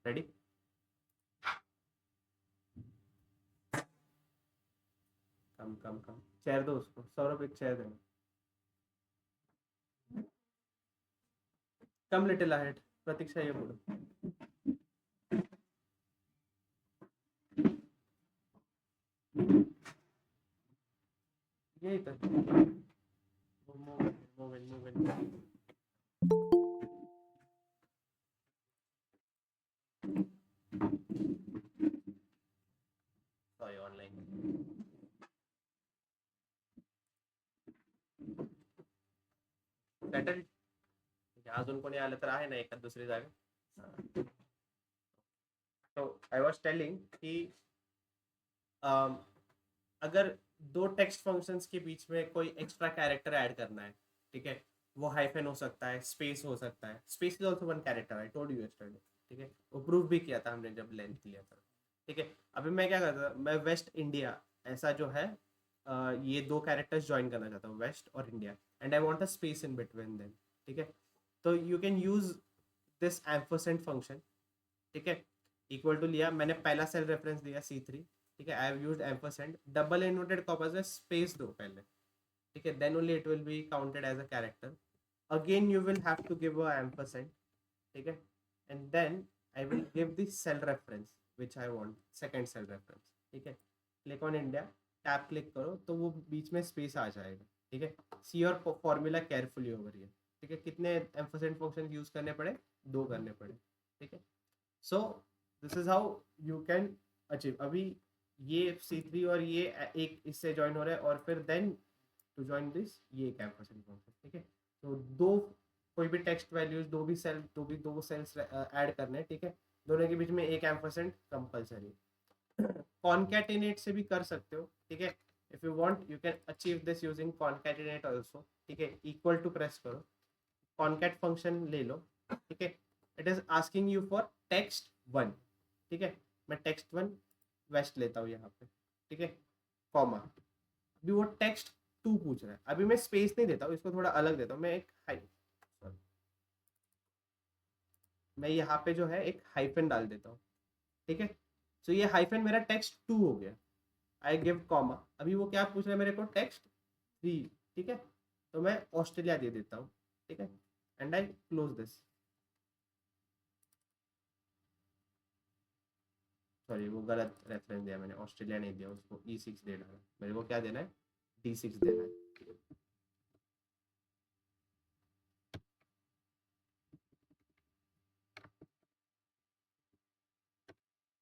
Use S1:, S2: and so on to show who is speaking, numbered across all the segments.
S1: Ready? कम कम कम chair दो उसको, सौरभ एक चेयर देना। कम लिटिल अहेड, प्रतीक्षा ये बोलो। यही तो मूव सॉरी ऑनलाइन सेटल. अजून कोणी आलं तर आहे ना एखाद दुसरी जागा. तो आई वॉज टेलिंग कि अगर दो टेक्स्ट फंक्शंस के बीच में कोई एक्स्ट्रा कैरेक्टर ऐड करना है, ठीक है, वो हाइफन हो सकता है, स्पेस हो सकता है. Space is also one character, I told you yesterday. ठीक है, वो प्रूव भी किया था हमने जब लेंथ लिया था. ठीक है, अभी मैं क्या करता, मैं वेस्ट इंडिया ऐसा जो है ये दो कैरेक्टर्स ज्वाइन करना चाहता हूँ, वेस्ट और India, and I want a space in between them. ठीक है, तो you can use this ampersand function. ठीक है, इक्वल टू लिया मैंने, पहला सेल रेफरेंस दिया C3. ठीक है, I have used ampersand, double inverted commas में स्पेस दो पहले. ठीक है, then only it will be counted as a character. Again you will have to give a ampersand. ठीक है, and then I will give the cell reference which I want, second cell reference. ठीक है, click on India, tap click करो तो वो बीच में space आ जाएगा. ठीक है, see your formula carefully over here. ठीक है, कितने एम्परसेंड फंक्शन यूज करने पड़े? दो करने पड़े. ठीक है, so this is how you can achieve. अभी ये C3 और ये एक इससे ज्वाइन हो रहा है, और फिर देन टू ज्वाइन दिस ये एक एम्परसेंड फंक्शन. ठीक है, तो दो कोई भी टेक्स्ट वैल्यूज, दो सेल्स ऐड करने हैं. ठीक है, दोनों के बीच में एक एम्परसेंड कंपलसरी. कॉन्कैटिनेट से भी कर सकते हो. ठीक है, if you want you can achieve this using concatenate also. ठीक है, इक्वल टू प्रेस करो, कॉन्कैट फंक्शन ले लो. ठीक है, it is asking you for text 1. ठीक है, मैं टेक्स्ट 1 वेस्ट लेता हूँ यहाँ पे. ठीक है, कॉमा, अभी वो टेक्स्ट 2 पूछ रहा है. अभी मैं स्पेस नहीं देता हूँ, इसको थोड़ा अलग देता हूँ. मैं एक मैं यहाँ पे जो है एक हाइफन डाल देता हूँ. ठीक है, सो ये हाइफन मेरा टेक्स्ट 2 हो गया. आई गिव कॉमा, अभी वो क्या पूछ रहा है मेरे को? टेक्स्ट 3. ठीक है, तो मैं ऑस्ट्रेलिया दे देता हूँ. ठीक है, and I close this. Sorry, वो गलत रेफरेंस दिया मैंने, ऑस्ट्रेलिया नहीं दिया, उसको E6 दे डाला. मेरे को क्या देना है? D6 देना है.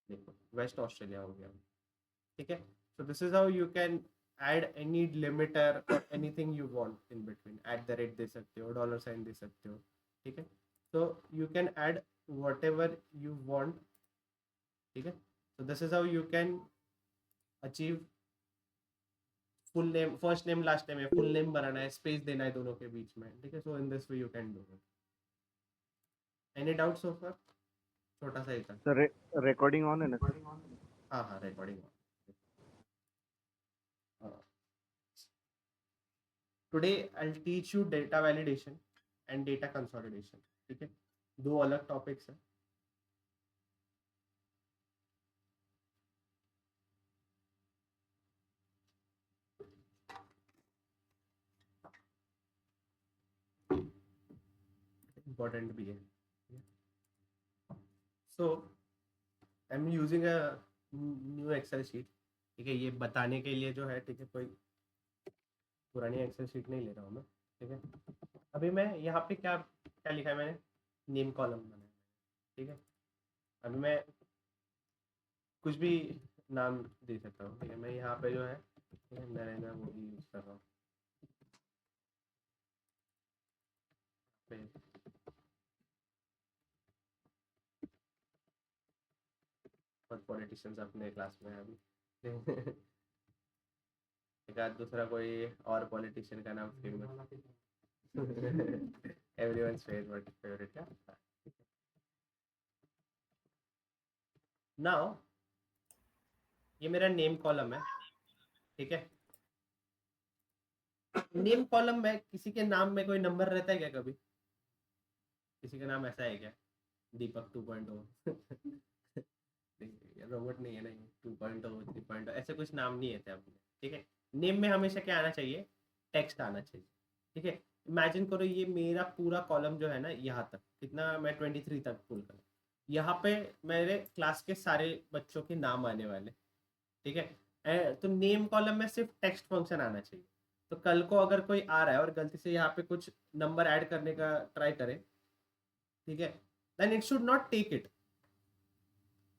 S1: देखो, वेस्ट ऑस्ट्रेलिया हो गया. ठीक है, so this is how you can add any limiter or anything you want in between. @ दे सकते हो, $साइन दे सकते हो. ठीक है, so you can add whatever you want. ठीक है, so this is how you can achieve full name, first name last name है, फुल नेम बनाना है, स्पेस देना है दोनों के बीच में. ठीक है, so in this way you can do it. Any doubt so far? छोटा सा ही था.
S2: सर रिकॉर्डिंग ऑन है ना सर?
S1: हाँ हाँ, recording. Today I will teach you data validation and data consolidation. ठीक है, दो अलग टॉपिक्स हैं. इम्पोर्टेंट भी है. So I am using a new Excel sheet. ठीक है, ये बताने के लिए जो है, ठीक है, कोई पुरानी एक्सेल शीट नहीं ले रहा हूँ मैं. ठीक है, अभी मैं यहाँ पे क्या क्या लिखा है मैंने? नेम कॉलम बनाया है. ठीक है, अभी मैं कुछ भी नाम दे सकता हूँ. ठीक है, मैं यहाँ पे जो है नरेंद्र मोदी यूज कर रहा हूँ. और पॉलिटिशियंस अपने क्लास में है अभी. एक आध दूसरा कोई और पॉलिटिशियन का नाम फेमस. एवरीवन्स फेवरेट फेवरेट क्या. नाउ ये मेरा नेम कॉलम है. ठीक है, नेम कॉलम में किसी के नाम में कोई नंबर रहता है क्या? कभी किसी का नाम ऐसा है क्या? दीपक 2.0 रोबोट नहीं है ना, 2.0 3.0 ऐसे कुछ नाम नहीं है थे अपने, ठीक है। नेम में हमेशा क्या आना चाहिए, टेक्स्ट आना चाहिए, ठीक है। इमेजिन करो ये मेरा पूरा कॉलम जो है ना, यहाँ तक कितना, मैं 23 तक पुल कर, यहाँ पे मेरे क्लास के सारे बच्चों के नाम आने वाले, ठीक है। तो नेम कॉलम में सिर्फ टेक्स्ट फंक्शन आना चाहिए। तो कल को अगर कोई आ रहा है और गलती से यहाँ पे कुछ नंबर ऐड करने का ट्राई करे, ठीक है, then it should not take it,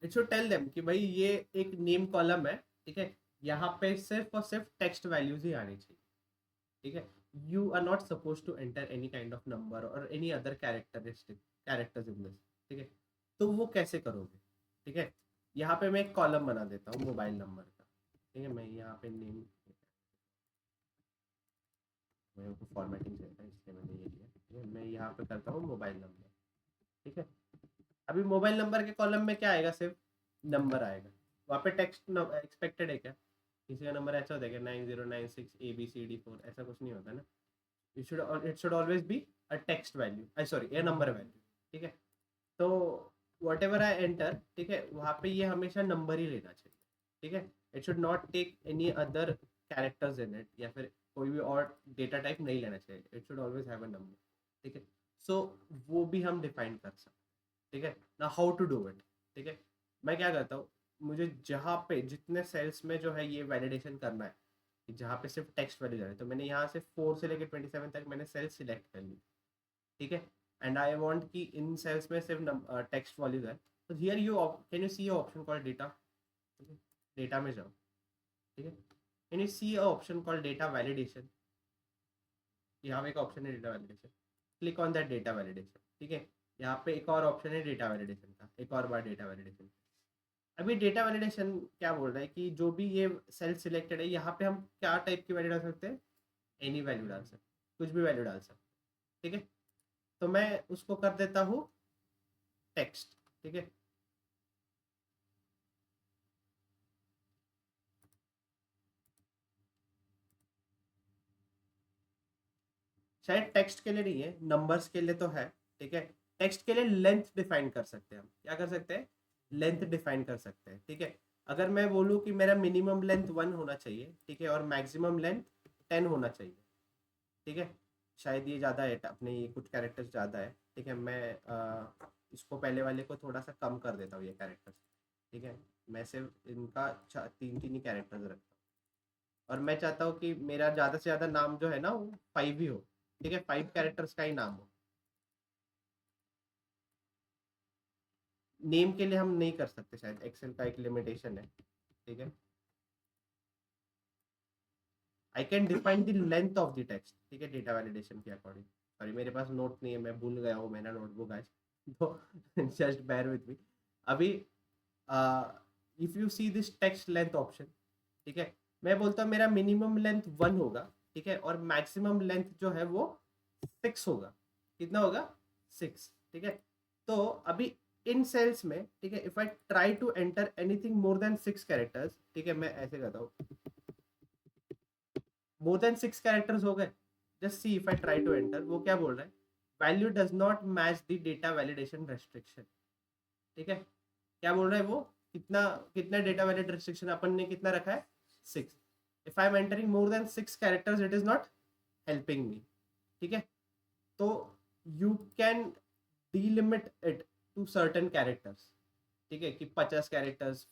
S1: it should tell them कि भाई ये एक नेम कॉलम है, ठीक है, यहाँ पे सिर्फ और सिर्फ टेक्स्ट वैल्यूज ही आनी चाहिए, ठीक है। You are not suppose to enter any kind of number or any other characteristic characters in this, ठीक है। तो वो कैसे करोगे, ठीक है। यहाँ पे मैं एक कॉलम बना देता हूँ मोबाइल नंबर का, ठीक है। मैं यहाँ पे नेम, मेरे को फॉर्मेटिंग चाहिए था इसलिए मैंने ये किया, ठीक है। मैं यहाँ पे करता हूँ मोबाइल नंबर, ठीक है। अभी मोबाइल नंबर के कॉलम में क्या आएगा, सिर्फ नंबर आएगा, वहाँ पे टेक्स्ट एक्सपेक्टेड है क्या, किसी का नंबर ऐसा होता है कि 9096 ABCD4, ऐसा कुछ नहीं होता ना। It should always be a text value, I sorry A number value, ठीक है। तो वट एवर आई एंटर, ठीक है, वहाँ पे ये हमेशा नंबर ही लेना चाहिए, ठीक है। It should not take any other characters in it, या फिर कोई भी और डेटा टाइप नहीं लेना चाहिए, it should always have a number, ठीक है। सो वो भी हम डिफाइन कर सकते हैं, ठीक है ना, हाउ टू डू इट, ठीक है। मैं क्या करता हूँ, मुझे जहाँ पे जितने सेल्स में जो है ये वैलिडेशन करना है, कि जहाँ पे सिर्फ टेक्स्ट वैल्यू जाए, तो मैंने यहाँ से 4 से लेकर 27 तक मैंने सेल्स सिलेक्ट कर ली, ठीक है। एंड आई वांट कि इन सेल्स में सिर्फ टेक्स्ट वैल्यूज है। तो here you can you see option called data, ठीक है। डेटा में जाओ, ठीक है। Can you see option called data validation, यहाँ पे एक ऑप्शन है data validation, click on that data validation, ठीक है। यहाँ पे एक और ऑप्शन है डेटा वैलिडेशन का, एक और बार डेटा वैलिडेशन। अभी डेटा वैलिडेशन क्या बोल रहा है कि जो भी ये सेल सिलेक्टेड है, यहाँ पे हम क्या टाइप की वैल्यू डाल सकते हैं, एनी वैल्यू डाल सकते हैं, कुछ भी वैल्यू डाल सकते हैं, ठीक है। तो मैं उसको कर देता हूँ टेक्स्ट, ठीक है। शायद टेक्स्ट के लिए नहीं है, नंबर्स के लिए तो है, ठीक है। टेक्स्ट के लिए लेंथ डिफाइन कर सकते हैं हम, क्या कर सकते हैं, लेंथ डिफाइन कर सकते हैं, ठीक है। अगर मैं बोलूँ कि मेरा मिनिमम लेंथ 1 होना चाहिए, ठीक है, और मैक्सिमम लेंथ 10 होना चाहिए, ठीक है। शायद ये ज़्यादा है, अपने ये कुछ कैरेक्टर्स ज़्यादा है, ठीक है। मैं इसको पहले वाले को थोड़ा सा कम कर देता हूँ ये कैरेक्टर्स, ठीक है। मैं सिर्फ इनका 3 ही कैरेक्टर्स रखता हूँ, और मैं चाहता हूँ कि मेरा ज़्यादा से ज़्यादा नाम जो है ना वो 5 ही हो, ठीक है, 5 कैरेक्टर्स का ही नाम हो। नेम के लिए हम नहीं कर सकते, शायद एक्सेल का एक लिमिटेशन है, ठीक है। I can define the length of the text, ठीक है, डेटा वैलिडेशन के अकॉर्डिंग। सॉरी मेरे पास नोट नहीं है, मैं भूल गया हूँ मेरा नोटबुक आज, तो जस्ट बेयर विथ मी। अभी if you see this text length option, ठीक है, मैं बोलता हूँ मेरा मिनिमम लेंथ 1 होगा, ठीक है, और मैक्सिमम लेंथ जो है वो 6 होगा। कितना होगा, 6, ठीक है। तो अभी इन सेल्स में, ठीक है, if I try to enter anything more than 6 characters, ठीक है, मैं ऐसे करता हूँ, मोर देन 6 कैरेक्टर्स हो गए, just see if I try to enter, वो क्या बोल रहा है, value does not match the data validation restriction, ठीक है। क्या बोल रहा है वो, कितना कितना डेटा वैलिड रेस्ट्रिक्शन अपन ने कितना रखा है, 6। If I am entering more than 6 characters it is not helping me, ठीक है। तो you can delimit it to certain characters, ठीक है, कि 50 कैरेक्टर्स,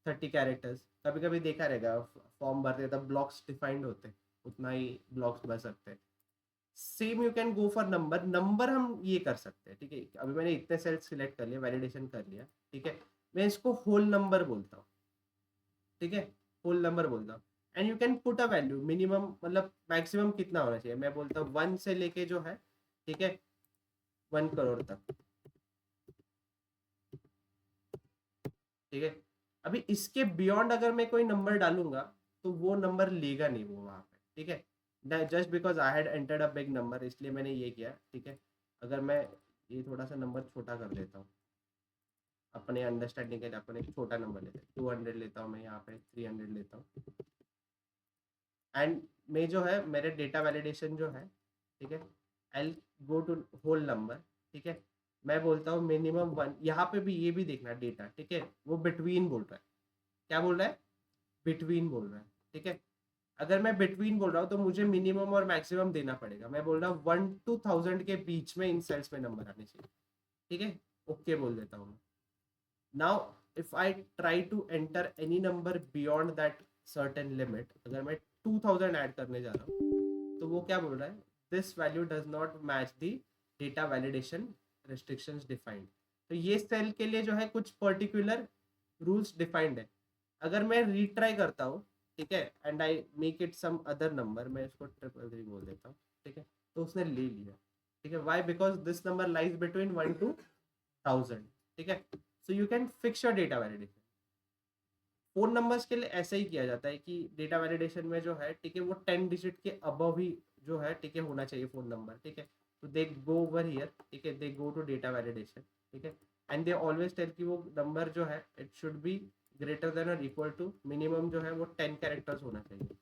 S1: 30 कैरेक्टर्स, कभी कभी देखा रहेगा फॉर्म भरते तब ब्लॉक्स डिफाइंड होते, उतना ही ब्लॉक्स भर सकते हैं। Same you can go for number, number हम ये कर सकते हैं, ठीक है। अभी मैंने इतने सेल्स सिलेक्ट कर लिया, वैलिडेशन कर लिया, ठीक है। मैं इसको होल नंबर बोलता हूँ, ठीक है, होल नंबर बोलता हूँ। And you can put a value, minimum मतलब मैक्सिमम कितना होना चाहिए, मैं बोलता हूँ 1 से लेके जो है, ठीक है, 1 करोड़ तक, ठीक है। अभी इसके बियॉन्ड अगर मैं कोई नंबर डालूंगा तो वो नंबर लेगा नहीं वो वहाँ पे, ठीक है। Just because I had entered a big number, इसलिए मैंने ये किया, ठीक है। अगर मैं ये थोड़ा सा नंबर छोटा कर देता हूँ अपने अंडरस्टैंडिंग के लिए, अपन एक छोटा नंबर लेते हैं, 200 लेता हूँ मैं, यहाँ पे 300 लेता हूँ। एंड में जो है मेरे डेटा वैलिडेशन जो है, ठीक है, I go to whole number, ठीक है। मैं बोलता हूँ मिनिमम 1, यहाँ पे भी ये भी देखना डेटा, ठीक है, वो बिटवीन बोल रहा है, क्या बोल रहा है, बिटवीन बोल रहा है, ठीक है। अगर मैं बिटवीन बोल रहा हूँ तो मुझे मिनिमम और मैक्सिमम देना पड़ेगा। मैं बोल रहा हूँ 1 to 1000 के बीच में इन सेल्स में नंबर आने चाहिए, ठीक है। ओके बोल देता हूँ। Now if I try to enter any number beyond that certain limit, अगर मैं 2000 ऐड करने जा रहा हूँ तो वो क्या बोल रहा है, this value does not match the data validation restrictions defined. तो ये सेल के लिए जो है कुछ पर्टिकुलर रूल्स डिफाइंड है। अगर मैं रीट्राई करता हूँ, ठीक है, and I make it some other number, मैं इसको 333 बोल देता हूँ, ठीक है, तो उसने ले लिया, ठीक है। Why? Because this number lies between 1 to 1000, ठीक है। So you can fix your data validation. Phone numbers के लिए ऐसा ही किया जाता है कि डेटा वैलिडेशन में जो है, ठीक है, वो 10 डिजिट के अबव ही जो है, ठीक है, होना चाहिए फोन नंबर, ठीक है। तो दे गो ओवर हियर, ठीक है, दे गो टू डेटा वैलिडेशन, ठीक है, एंड दे ऑलवेज टेल कि वो नंबर जो है it should be greater than और इक्वल टू, मिनिमम जो है वो 10 कैरेक्टर्स होना चाहिए।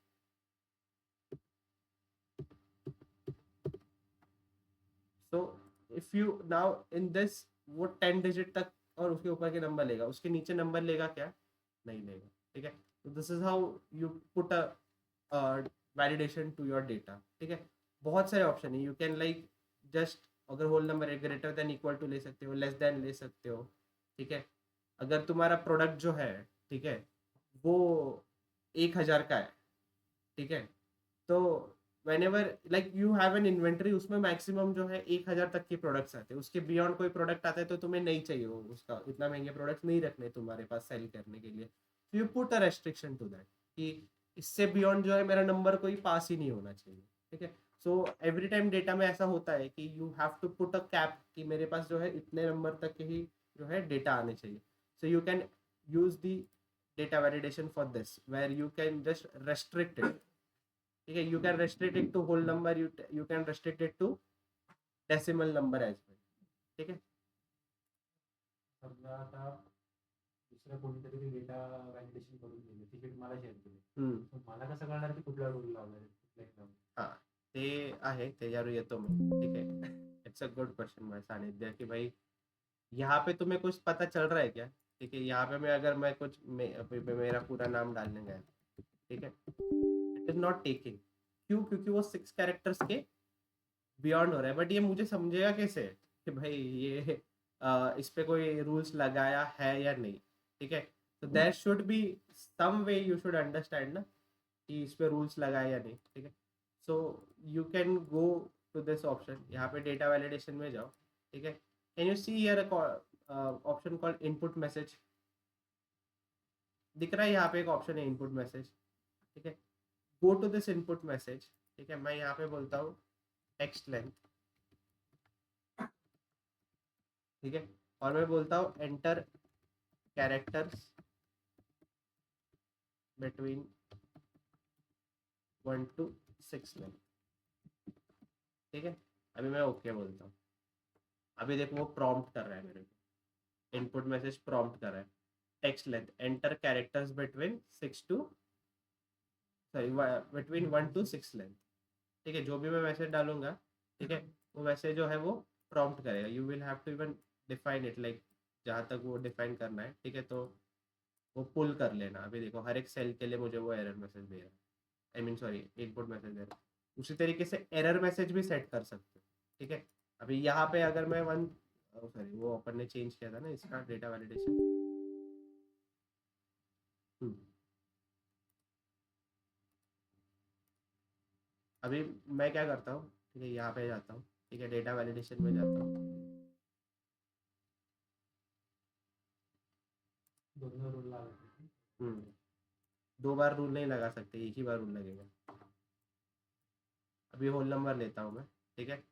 S1: So if you now in this, वो 10 डिजिट तक और उसके ऊपर के नंबर लेगा, उसके नीचे नंबर लेगा क्या, नहीं लेगा, ठीक है। तो this is how you put a validation to your data, ठीक है। बहुत सारे ऑप्शन है, यू कैन लाइक जस्ट, अगर होल नंबर है ग्रेटर देन इक्वल टू ले सकते हो, लेस देन ले सकते हो, ठीक है। अगर तुम्हारा प्रोडक्ट जो है, ठीक है, वो 1000 का है, ठीक है, तो when ever like you have an inventory, उसमें मैक्सिमम जो है 1000 तक के प्रोडक्ट्स आते हैं, उसके बियॉन्ड कोई प्रोडक्ट आता है तो तुम्हें नहीं चाहिए वो, उसका इतना महंगे प्रोडक्ट्स नहीं रखने तुम्हारे पास सेल करने के लिए। तो you put a restriction to that कि इससे बियॉन्ड जो है मेरा नंबर कोई पास ही नहीं होना चाहिए, ठीक है। सो एवरी टाइम डेटा में ऐसा होता है कि you have to put a cap कि मेरे पास जो है इतने नंबर तक के ही जो है डेटा आने चाहिए। So you can use the data validation for this where you can just restrict it, ठीक है। You can restrict it to whole number, you can restrict it to decimal number as well, ठीक है।
S3: समजा आता दुसऱ्या कोणीतरी ते data validation करून दिले, तिकीट मला शेअर केले, तर मला कसं कळणार की कुठला रूल लावलाय, कुठल्या एक्झाम?
S1: हाँ, ते आहे, त्याच्यावर येतो मैं, ठीक है। इट्स अ गुड क्वेश्चन भाई सानिध्य, कि भाई यहाँ पे तुम्हें कुछ पता चल रहा है क्या, ठीक है। यहाँ पे मैं अगर मैं कुछ मेरा पूरा नाम डालने गया, ठीक है, इट इज नॉट टेकिंग, क्यों? क्योंकि वो 6 कैरेक्टर्स के बियॉन्ड हो रहा है। बट ये मुझे समझेगा कैसे कि भाई ये इस पे कोई रूल्स लगाया है या नहीं, ठीक है। तो there should be some way you should understand ना कि इस पे रूल्स लगाए या नहीं, ठीक है। So you can go to this option, यहाँ पे डेटा वैलिडेशन में जाओ, ठीक है। Can you see here option called input message, दिख रहा है यहाँ पे एक ऑप्शन है इनपुट मैसेज, ठीक है। Go to this input message, ठीक है। मैं यहाँ पे बोलता हूँ टेक्स्ट लेंथ, ठीक है, और मैं बोलता हूँ enter characters between 1 to 6 length, ठीक है। अभी मैं ओके बोलता हूँ। अभी देखो वो प्रॉम्प्ट कर रहा है मेरे को, इनपुट मैसेज प्रॉम्प्ट कर रहा है, text length enter characters between 1 to 6 length, ठीक है। जो भी मैं मैसेज डालूंगा, ठीक है, वो वैसे जो है वो प्रॉम्प्ट करेगा। You will have to even define it, like जहाँ तक वो डिफाइन करना है, ठीक है। तो वो पुल कर लेना। अभी देखो हर एक सेल के लिए मुझे वो एरर मैसेज दे रहा है, I mean sorry input message दे रहा है। उसी तरीके से एरर मैसेज भी सेट कर सकते हो, ठीक है। अभी यहाँ पे अगर मैं सॉरी वो अपन ने चेंज किया था ना इसका डेटा वैलिडेशन, अभी मैं क्या करता हूँ, ठीक है, यहाँ पे जाता हूँ, ठीक है, डेटा वैलिडेशन में जाता हूँ,
S3: दोनों रूल लावले.
S1: 2 बार रूल नहीं लगा सकते, एक ही बार रूल लगेगा। अभी होल नंबर लेता हूँ मैं, ठीक है।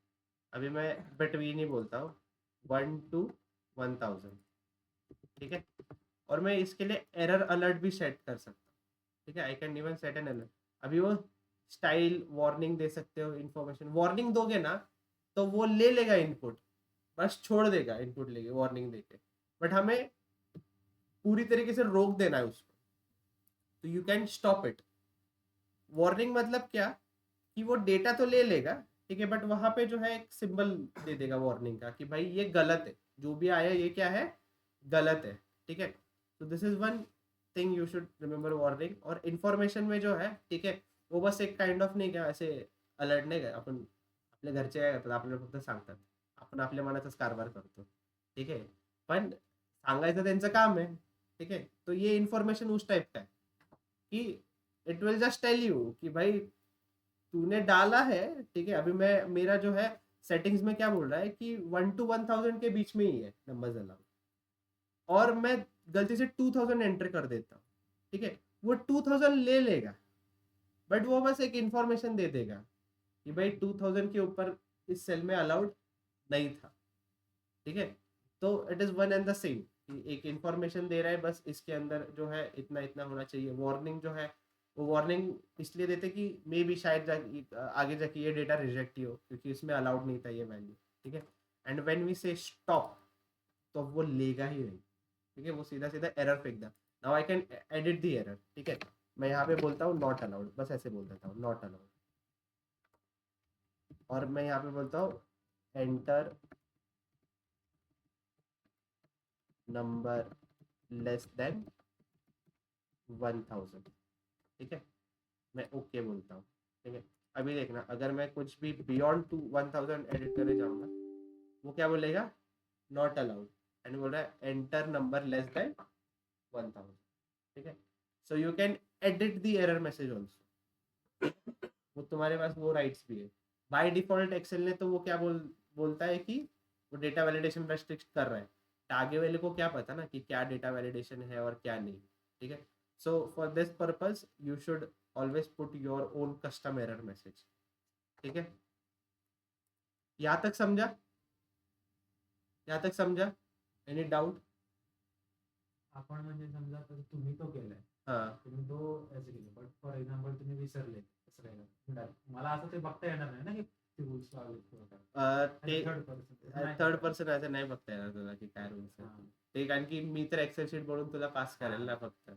S1: अभी मैं बिटवीन ही बोलता हूँ 1 to 1000, ठीक है। और मैं इसके लिए एरर अलर्ट भी सेट कर सकता हूँ, ठीक है। I can even set N alert. अभी वो स्टाइल वार्निंग दे सकते हो, इन्फॉर्मेशन वार्निंग दोगे ना तो वो ले लेगा इनपुट, बस छोड़ देगा इनपुट लेके वार्निंग देके। बट हमें पूरी तरीके से रोक देना है उसको, तो you can stop it. Warning मतलब क्या कि वो डेटा तो ले लेगा, ठीक है, बट वहां पे जो है एक सिंबल दे देगा वार्निंग का कि भाई ये गलत है, जो भी आया ये क्या है, गलत है। ठीक है, तो this is one thing you should remember warning. और इन्फॉर्मेशन में जो है, ठीक आहे, वो बस एक काइंड ऑफ नाही का असे अलर्ट नाही का, आपण आपल्या घरचे काय करतात, आपल्याला फक्त सांगतात, आपण आपल्या मनाचाच कारभार करतो, ठीक आहे, पण सांगायचं त्यांचं काम आहे, ठीक आहे। तो ये इन्फॉर्मेशन उस टाइप का है कि it will just tell you कि भाई तूने डाला है, ठीक है, अभी मैं मेरा जो है सेटिंग्स में क्या बोल रहा है कि 1 to 1000 के बीच में ही है नंबर्स अलाउड, और मैं गलती से 2000 एंटर कर देता हूँ, ठीक है, वो 2000 ले लेगा, बट वो बस एक इंफॉर्मेशन दे देगा कि भाई 2000 के ऊपर इस सेल में अलाउड नहीं था, ठीक है। तो it is one and the same कि एक इंफॉर्मेशन दे रहा है, बस इसके अंदर जो है इतना इतना होना चाहिए। वार्निंग जो है वो वार्निंग इसलिए देते कि मे बी शायद आगे जाके ये डेटा रिजेक्ट ही हो क्योंकि इसमें अलाउड नहीं था ये वैल्यू, ठीक है। एंड व्हेन वी से स्टॉप, तो वो लेगा ही नहीं, ठीक है, वो सीधा सीधा एरर फेंक दा। Now I can edit the error, ठीक है, मैं यहाँ पे बोलता हूँ नॉट अलाउड, बस ऐसे बोल देता हूँ नॉट अलाउड, और मैं यहाँ पे बोलता हूँ एंटर नंबर लेस देन 1000, ठीक है, मैं ओके बोलता हूँ, ठीक है। अभी देखना, अगर मैं कुछ भी बियॉन्ड टू 1000 एडिट करने जाऊँगा, वो क्या बोलेगा, नॉट अलाउड, एंड बोल रहा है एंटर नंबर लेस देन 1000, ठीक है। So you can edit the error message also, वो तुम्हारे पास वो राइट्स भी है। बाय डिफॉल्ट एक्सेल ने तो वो क्या बोलता है कि वो डेटा वैलिडेशन रेस्ट्रिक्ट कर रहा है, तो आगे वाले को क्या पता ना कि क्या डेटा वैलिडेशन है और क्या नहीं, ठीक है। So for this purpose you should always put your own custom error message, ठीक है। यहाँ तक समझा, यहाँ तक समझा, एनी डाउट?
S3: आपण म्हणजे समजा तर तुम्ही तो केलाय,
S1: हाँ
S3: तुम्ही तो असं केलं, बट फॉर एक्झाम्पल तुम्ही विसरले असं काय मला असं ते बघता येणार नाही ना की ते रूल्स लावले किंवा काय थर्ड पर्सन
S1: थर्ड पर्सन असं नाही बघता येणार तुला की काय रूल्स आहे ते, कारण की मी तर एक्सेल शीट बनवून तुला पास करेल ना फक्त,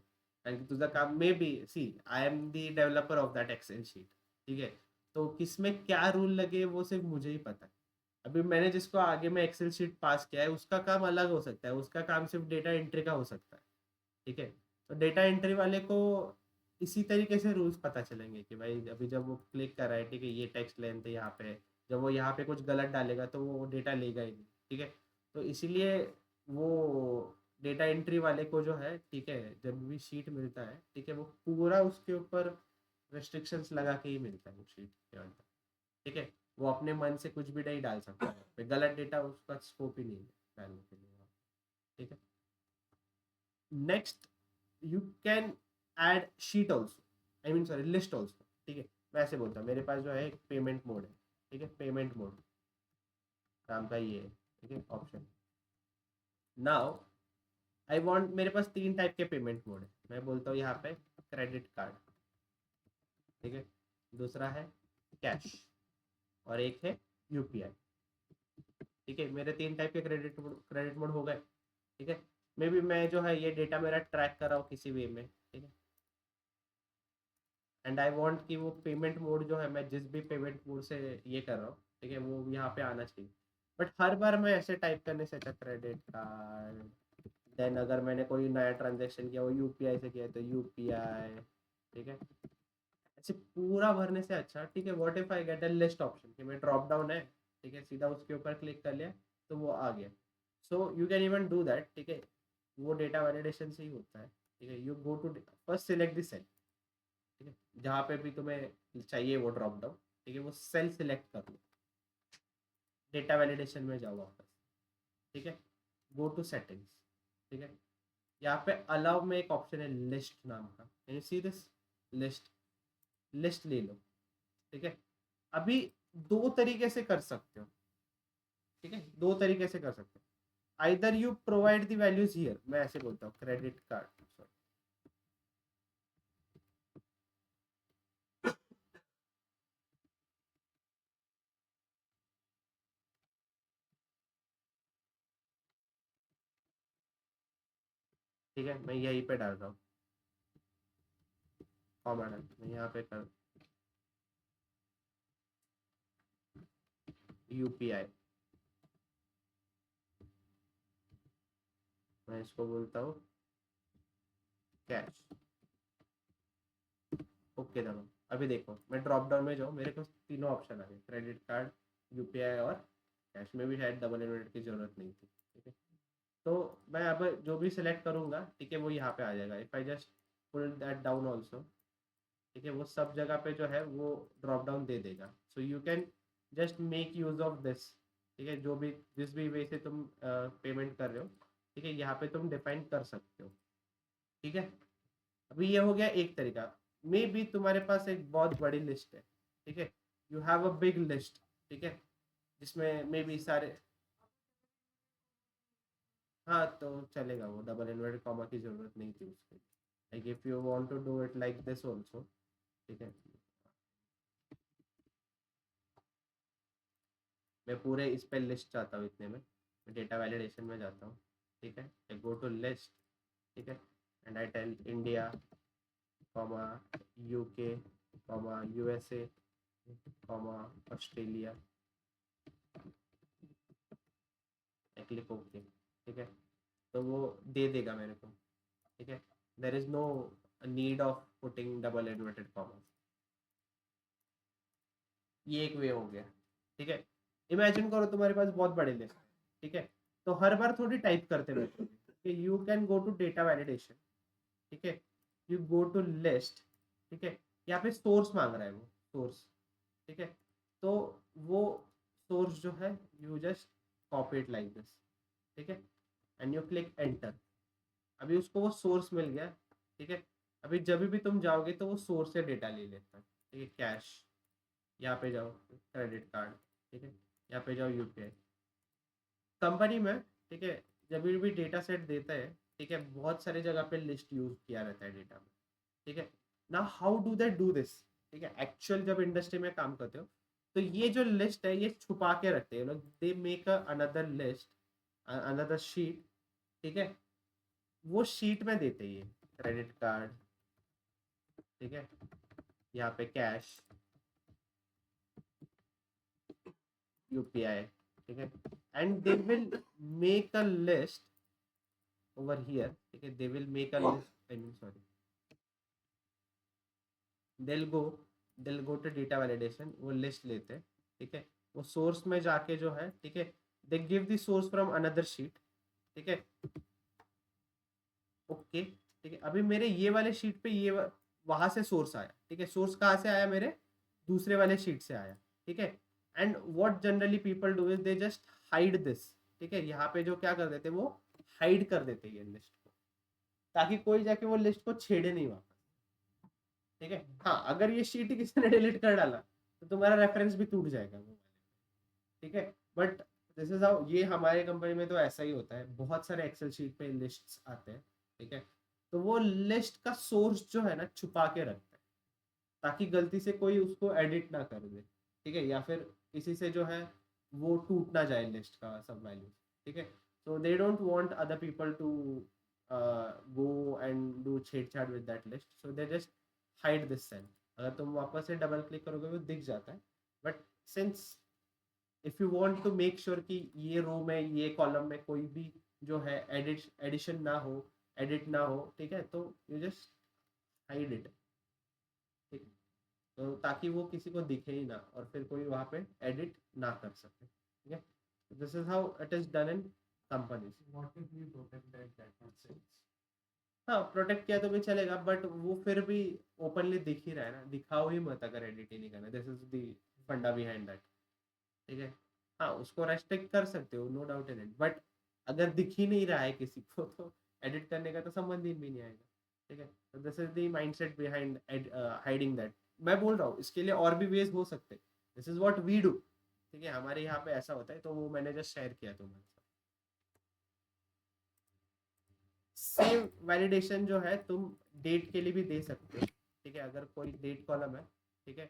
S1: कारण की तुझं काम maybe see I am the developer of that Excel sheet, ठीक है, तो किसमें क्या रूल लगे वो सिर्फ मुझे ही पता है। अभी मैंने जिसको आगे में एक्सेल शीट पास किया है उसका काम अलग हो सकता है, उसका काम सिर्फ डेटा एंट्री का हो सकता है, ठीक है। तो डेटा एंट्री वाले को इसी तरीके से रूल्स पता चलेंगे कि भाई अभी जब वो क्लिक कर रहा है, ठीक है, ये टेक्स्ट लेंथ है यहाँ पे, जब वो यहाँ पे कुछ गलत डालेगा तो वो डेटा लेगा ही नहीं, ठीक है। तो इसीलिए वो डेटा एंट्री वाले को जो है, ठीक है, जब भी शीट मिलता है, ठीक है, वो पूरा उसके ऊपर रेस्ट्रिक्शंस लगा के ही मिलता है वो शीट के अंदर, ठीक है। वो अपने मन से कुछ भी नहीं डाल सकता है, गलत डेटा उसका स्कोप ही नहीं है डालने के लिए, ठीक है। Next you can add sheet also, I mean sorry list also, ठीक है। मैं ऐसे बोलता हूँ, मेरे पास जो है एक पेमेंट मोड है, ठीक है, पेमेंट मोड काम का ये है, ठीक है, ऑप्शन। नाउ आई वांट, मेरे पास 3 टाइप के पेमेंट मोड है, मैं बोलता हूँ यहाँ पे क्रेडिट कार्ड, ठीक है, दूसरा है कैश, और एक है यूपीआई, ठीक है। मेरे 3 टाइप के क्रेडिट मोड हो गए, ठीक है। मे बी मैं जो है ये डेटा मेरा ट्रैक कर रहा हूँ किसी वे में, ठीक है, एंड आई वांट कि वो पेमेंट मोड जो है, मैं जिस भी पेमेंट मोड से ये कर रहा हूँ, ठीक है, वो यहाँ पे आना चाहिए। बट हर बार मैं ऐसे टाइप करने से अच्छा क्रेडिट कार्ड, देन अगर मैंने कोई नया ट्रांजेक्शन किया वो यूपीआई से किया तो यूपीआई, ठीक है, ऐसे पूरा भरने से अच्छा, ठीक है, what if I get a list option कि मैं ड्रॉप डाउन है, ठीक है, सीधा उसके ऊपर क्लिक कर लिया तो वो आ गया। सो you can even do that, ठीक है, वो डेटा वैलिडेशन से ही होता है, ठीक है। You go to first select this cell, ठीक है, जहाँ पे भी तुम्हें चाहिए वो ड्रॉप डाउन, ठीक है, वो सेल सिलेक्ट कर लो, डेटा वैलिडेशन में जाओ वापस, ठीक है, गो टू सेटिंग्स, ठीक है, यहाँ पे अलाउ में एक ऑप्शन है लिस्ट नाम का, can you see this list, list ले लो, ठीक है। अभी 2 तरीके से कर सकते हो, ठीक है, 2 तरीके से कर सकते हो। Either you provide the values here, मैं ऐसे बोलता हूँ क्रेडिट कार्ड, ठीक है, मैं यहीं पे डाल रहा हूँ कॉमा, मैं यहाँ पे कर यूपीआई, मैं इसको बोलता हूँ कैश। ओके दबाओ। अभी देखो मैं ड्रॉप डाउन में जाऊँ, मेरे को तीनों ऑप्शन आ गए, क्रेडिट कार्ड, यूपीआई और कैश में भी शायद डबल इन्वेंट की जरूरत नहीं थी। ठीक है, तो मैं अब जो भी सिलेक्ट करूँगा, ठीक है, वो यहाँ पे आ जाएगा। If I just pull that down also, ठीक है, वो सब जगह पे जो है वो ड्रॉप डाउन दे देगा। सो you can just make use of this. ठीक है, जो भी जिस भी वे से तुम पेमेंट कर रहे हो, ठीक है, यहाँ पे तुम डिफाइन कर सकते हो। ठीक है, अभी ये हो गया एक तरीका। मे बी तुम्हारे पास एक बहुत बड़ी लिस्ट है, ठीक है, you have a big list, ठीक है, जिसमें मे बी सारे, हाँ तो चलेगा, वो डबल इन्वर्टेड कॉमा की जरूरत नहीं थी उसकी। Like if you want to do it like this also, ठीक है, मैं पूरे इस पे लिस्ट चाहता हूँ, इतने में मैं डेटा वैलिडेशन में जाता हूँ। ठीक है, आई गो टू लिस्ट, ठीक है, and I tell India comma UK comma USA comma Australia, click okay. ठीक है, तो वो दे देगा मेरे को। ठीक है, there is no need of putting double inverted comma. ये एक वे हो गया। ठीक है, इमेजिन करो तुम्हारे पास बहुत बड़ी लिस्ट है, ठीक है, तो हर बार थोड़ी टाइप करते बैठो। You can go to data validation, ठीक है, यू गो टू लिस्ट, ठीक है, यहाँ पे सोर्स मांग रहा है वो सोर्स। ठीक है, तो वो सोर्स जो है you just copy it like this, ठीक है, एंड यू क्लिक एंटर। अभी उसको वो सोर्स मिल गया। ठीक है, अभी जब भी तुम जाओगे तो वो सोर्स से डेटा ले लेता है। ठीक है, कैश, यहाँ पे जाओ, क्रेडिट कार्ड, ठीक है, यहाँ पे जाओ यूपीआई। कंपनी में, ठीक है, जब भी डेटा सेट देता है, ठीक है, बहुत सारे जगह पे लिस्ट यूज किया रहता है डेटा में। ठीक है, ना how do they do this? ठीक है, एक्चुअल जब इंडस्ट्री में काम करते हो तो ये जो लिस्ट है ये छुपा के रखते हैं लोग। They make another list, another sheet, ठीक है, वो शीट में देते ही है क्रेडिट कार्ड, ठीक है, यहाँ पे कैश, यूपीआई, ठीक है, and they will make a list over here. ठीक है, they will make a list, I mean sorry, they'll go they'll go to data validation, वो लिस्ट लेते हैं। ठीक है, वो सोर्स में जाके जो है, ठीक है, they give the source from another sheet. ठीक है, ओके, ठीक है, अभी मेरे ये वाले शीट पे ये वहां से सोर्स आया। ठीक है, सोर्स कहाँ से आया? मेरे दूसरे वाले शीट से आया। ठीक है, and what generally people do is they just hide this. ठीक है, यहाँ पे जो क्या कर देते वो हाइड कर देते ये लिस्ट को, ताकि कोई जाके वो लिस्ट को छेड़े नहीं वापस। ठीक है, हाँ, अगर ये शीट ही किसी ने डिलीट कर डाला तो तुम्हारा रेफरेंस भी टूट जाएगा वो। ठीक है, बट दिस इज हाउ, ये हमारे कंपनी में तो ऐसा ही होता है, बहुत सारे एक्सेल शीट पे लिस्ट्स आते हैं। ठीक है, तो वो लिस्ट का सोर्स जो है ना छुपा के रखता है, ताकि गलती से कोई उसको एडिट ना कर दे। ठीक है, या फिर किसी से जो है वो टूट ना जाए लिस्ट का सब वैल्यू। ठीक है, so they don't want other people to go and do छेड़छाड़ with that list, so they just hide this cell। अगर तुम वापस से डबल क्लिक करोगे वो दिख जाता है, but since if you want to make sure कि ये रो में ये कॉलम में कोई भी जो है एडिशन ना हो, एडिट ना हो, ठीक है, तो यू जस्ट हाइड इट। ठीक है, तो ताकि वो किसी को दिखे ही ना और फिर कोई वहाँ पे एडिट ना कर सके। ठीक है, this is how it is done in companies.
S3: What if we protect that nonsense?
S1: हाँ, प्रोटेक्ट किया तो भी चलेगा, बट वो फिर भी ओपनली दिख ही रहा है ना, दिखाओ ही मत अगर एडिट ही नहीं करना। दिस इज द फंडा बिहाइंड दैट। ठीक है, हाँ, उसको रेस्ट्रिक्ट कर सकते हो, no doubt in it, but अगर दिख ही नहीं रहा है किसी को तो एडिट करने का तो संबंध ही भी नहीं आएगा। ठीक है, तो this is the mindset behind hiding that. मैं बोल रहा हूँ इसके लिए और भी वेज हो सकते, this is what we do. ठीक है, हमारे यहाँ पे ऐसा होता है, तो वो मैंने जस्ट शेयर किया तुम्हारे साथ। सेम वैलिडेशन जो है तुम डेट के लिए भी दे सकते हो। ठीक है, अगर कोई डेट कॉलम है, ठीक है,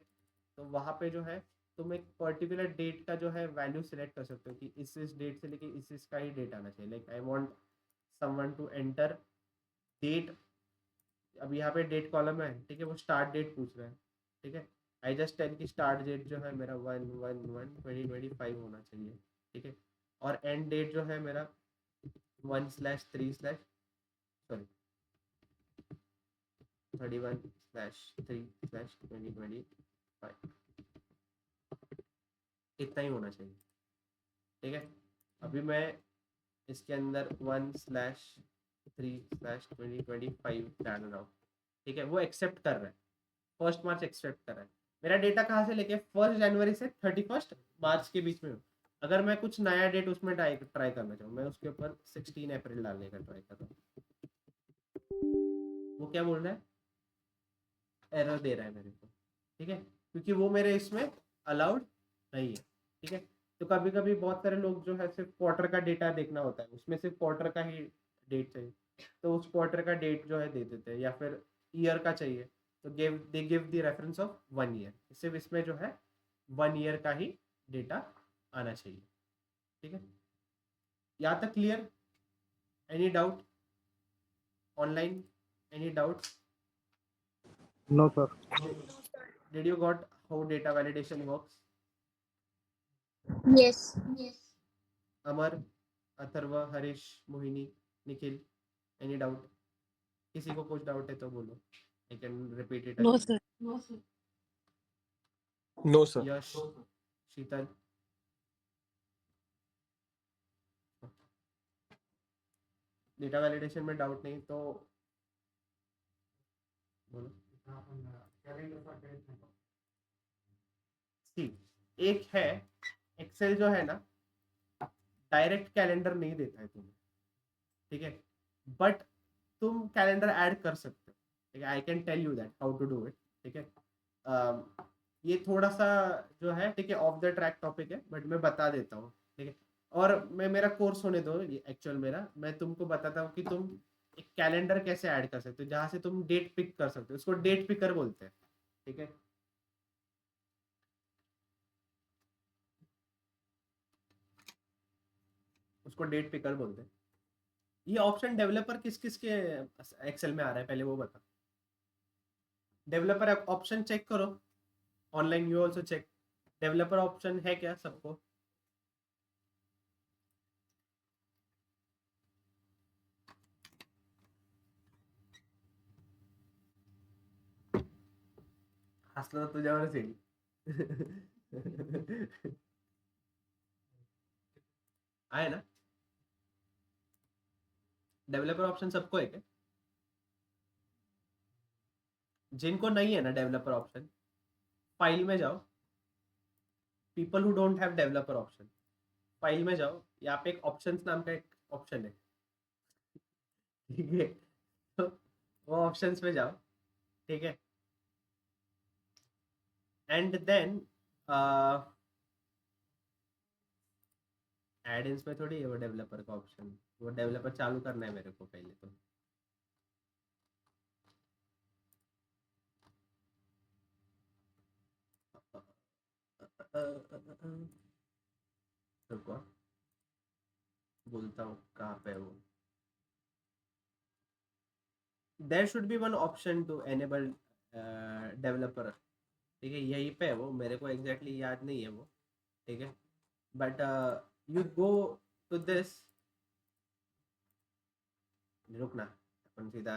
S1: तो वहाँ पे जो है तुम एक पर्टिकुलर डेट का जो है वैल्यू सिलेक्ट कर सकते हो कि इस डेट से लेके इस का ही डेट आना चाहिए। Like I want someone to enter date. अब यहाँ पे डेट कॉलम है, ठीक है, वो स्टार्ट डेट पूछ रहा है। ठीक है, आई जस्ट टेल की स्टार्ट डेट जो है मेरा 1/1/2025 होना चाहिए, ठीक है, और एंड डेट जो है मेरा 1/3 सॉरी 31/3/2025, इतना ही होना चाहिए, ठीक है। अभी मैं इसके अंदर 1/3/2025 डाल रहा हूँ, ठीक है, वो एक्सेप्ट कर रहा है, 1 मार्च एक्सेप्ट कर रहा है। मेरा डेटा कहाँ से लेके 1 जनवरी से 31 मार्च के बीच में हो। अगर मैं कुछ नया डेट उसमें ट्राई करना चाहूँ, मैं उसके ऊपर 16 अप्रैल डालने का ट्राई कर रहा हूँ, वो क्या बोल रहा है, एरर दे रहा है मेरे को, ठीक है, क्योंकि वो मेरे इसमें अलाउड नहीं है, ठीक है। तो कभी कभी बहुत सारे लोग जो है सिर्फ क्वार्टर का डेटा देखना होता है, उसमें सिर्फ क्वार्टर का ही डेट चाहिए, तो उस क्वार्टर का डेट जो है दे देते हैं, या फिर ईयर का चाहिए तो give the reference of 1 year, सिर्फ इसमें जो है 1 ईयर का ही डेटा आना चाहिए, ठीक है। यहाँ तक clear? Any doubt online? Any doubt?
S2: No, sir.
S1: Did you got how data validation works?
S4: Yes.
S1: Amar, Atharva, Harish, Mohini, Nikhil, any doubt? किसी को कुछ डाउट है तो बोलो, I can repeat it
S4: No,
S1: again.
S4: sir.
S5: No sir.
S1: Yash, Sheetal, data validation में डाउट नहीं तो बोलो। ठीक, एक है एक्सेल जो है ना, डायरेक्ट कैलेंडर नहीं देता है तुम्हें, ठीक है, बट तुम कैलेंडर ऐड कर सकते हो, ठीक है, I can tell you that how to do it, ठीक है। ये थोड़ा सा जो है, ठीक है, ऑफ द ट्रैक टॉपिक है, बट मैं बता देता हूँ, ठीक है। और मैं मेरा कोर्स होने दो, ये एक्चुअल मेरा, मैं तुमको बताता हूँ कि तुम एक कैलेंडर कैसे ऐड कर सकते हो जहाँ से तुम डेट पिक कर सकते हो, उसको डेट पिकर बोलते हैं, ठीक है। उसको डेट पिकर बोलते हैं। ये ऑप्शन डेवलपर किस किस के एक्सेल में आ रहा है पहले वो बता। डेवलपर ऑप्शन चेक करो online, you also check, developer option है क्या सबको? हसलं तर तुझ्यावरच येईल. आहे ना? डेवलपर ऑप्शन सबको है क्या? जिनको नहीं है ना डेवलपर ऑप्शन, फाइल में जाओ, people who don't have developer option, file में जाओ, यहाँ पे एक ऑप्शंस नाम का एक ऑप्शन है, ठीक है, तो वो ऑप्शंस में जाओ, ठीक है, एंड देन एड इन्स में थोड़ी है वो डेवलपर का ऑप्शन, वो डेवलपर चालू करना है मेरे को पहले तो। रुको बोलता हूँ कहाँ पे है वो। There should be one option to enable developer, ठीक है, यहीं पे है वो, मेरे को एग्जैक्टली याद नहीं है वो, ठीक है, but you go to this, रुकना अपन सीधा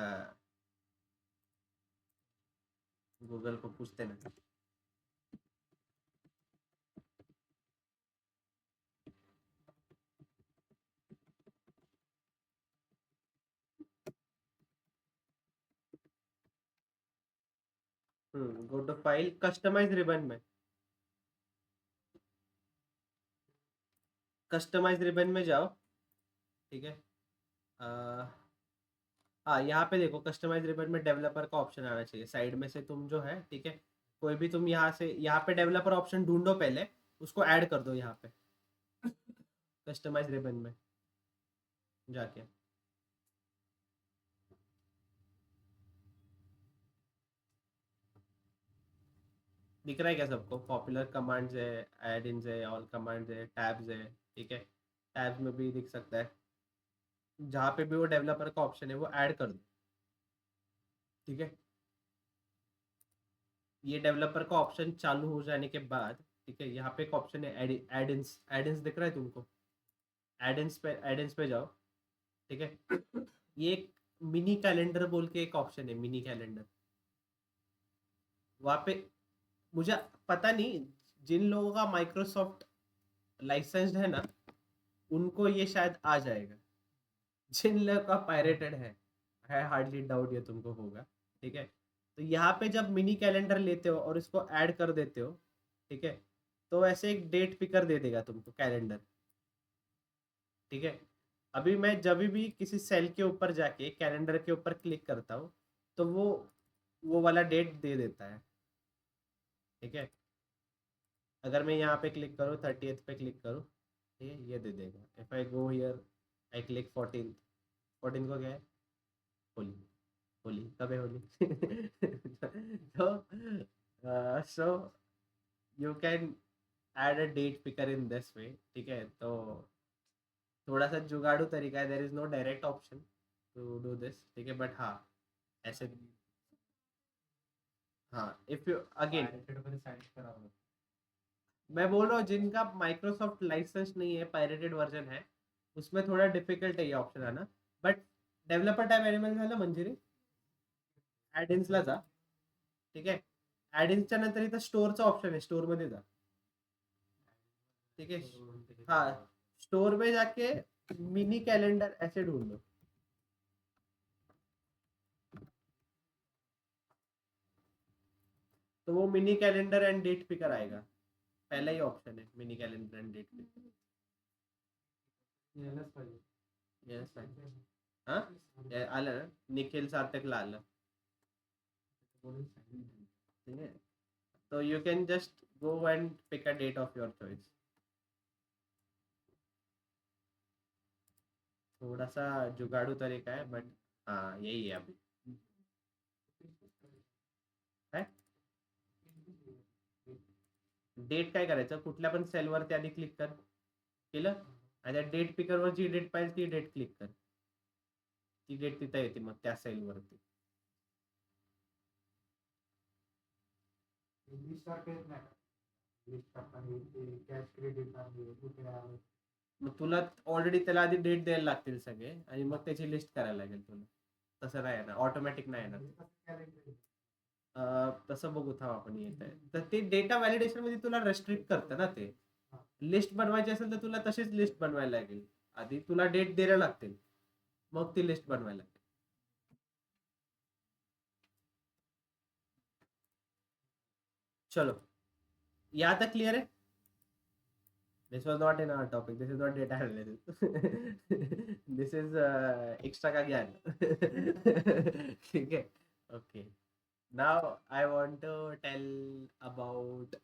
S1: गूगल को पूछते ना। Go to file, customize ribbon में, कस्टमाइज रिबन में जाओ, ठीक है। हाँ यहाँ पे देखो, कस्टमाइज रिबन में डेवलपर का ऑप्शन आना चाहिए साइड में से, तुम जो है, ठीक है, कोई भी तुम यहाँ से, यहाँ पे डेवलपर ऑप्शन ढूंढो पहले, उसको ऐड कर दो यहाँ पे कस्टमाइज रिबन में जाके। दिख रहा है क्या सबको? पॉपुलर कमांड्स है, एड इन्स है, ऑल कमांड्स है, टैब्स है, ठीक है, टैब्स में भी दिख सकता है, जहाँ पे भी वो डेवलपर का ऑप्शन है वो ऐड कर दो, ठीक है। ये डेवलपर का ऑप्शन चालू हो जाने के बाद, ठीक है, यहाँ पे एक ऑप्शन है एडिंस। एडिंस दिख रहा है तुमको? एडिंस पे जाओ, ठीक है। ये एक मिनी कैलेंडर बोल के एक ऑप्शन है, मिनी कैलेंडर। वहाँ पे मुझे पता नहीं, जिन लोगों का माइक्रोसॉफ्ट लाइसेंस्ड है ना, उनको ये शायद आ जाएगा। जिन लोगों का पायरेटेड है हार्डली डाउट ये तुमको होगा, ठीक है। तो यहाँ पे जब मिनी कैलेंडर लेते हो और इसको ऐड कर देते हो, ठीक है, तो ऐसे एक डेट पिकर दे देगा तुमको कैलेंडर, ठीक है। अभी मैं जब भी किसी सेल के ऊपर जाके कैलेंडर के ऊपर क्लिक करता हूँ, तो वो वाला डेट दे देता है, ठीक है। अगर मैं यहाँ पे क्लिक करूँ, 30th पे क्लिक करूँ, ठीक है, ये दे देगा। If I go here, I click 14th। 14 को क्या है? होली। होली कब है होली? तो so you can add a date picker in this way, ठीक है। तो थोड़ा सा जुगाड़ू तरीका है, there is no direct option to do this, ठीक है, बट हाँ ऐसे। हाँ, इफ यू अगेन,
S3: Pirated मध्ये sign करावं.
S1: मैं बोल रहा हूँ जिनका माइक्रोसॉफ्ट लाइसेंस नहीं है, पायरेटेड वर्जन है, उसमें थोड़ा डिफिकल्ट है ये ऑप्शन आना। बट डेवलपर टाइप एनिमल झालं मंजिरी, ॲडिन्सला जा, ठीक आहे। ॲडिन्सच्या नंतर इथं स्टोअरचा ऑप्शन आहे, स्टोर मध्ये जा, ठीक है। हाँ, स्टोर में जाके मिनी कैलेंडर ऐसे ढूंढ लो, तो वो mini calendar and date picker आएगा। पहला ही ऑप्शन है mini calendar and date picker.
S3: यायलाच पाहिजे.
S1: यस हाँ, आलं ना, निखिल सार्थकला आलं,
S3: बोलून सांगितलं.
S1: ठीक है। तो you can just go and pick a date of your choice. थोड़ा सा जुगाड़ू तरीका है, बट हाँ यही है अभी है। डेट काय करायचं, कुठल्या पण सेलवरती आधी क्लिक कर, केलं, आणि त्या डेट पिकरवर जी डेट पाहिजे ती डेट क्लिक कर, ती डेट तिथं येते मग त्या सेलवरती।
S3: लिस्ट सारखं येत नाही. लिस्ट टाकताना ते कॅश क्रेडिट आहे रुपया आहे.
S1: मग तुला ऑलरेडी त्याला आधी डेट द्यायला लागतील सगळे, आणि मग त्याची लिस्ट करायला लागेल तुला। तसं नाही येणार, ऑटोमॅटिक नाही येणार। तसं बघू, थांब आपण येत आहे तर ते डेटा व्हॅलिडेशन मध्ये तुला रेस्ट्रिक्ट करतं ना ते। लिस्ट बनवायची असेल तर तुला तशीच लिस्ट बनवायला लागेल, आधी तुला डेट द्यायला लागतील, मग ती लिस्ट बनवायला लागेल। चलो, यहाँ तक क्लियर है? This was not in our topic. This is not data analysis. This is extra का ज्ञान। ठीक है, okay. Now I want to tell about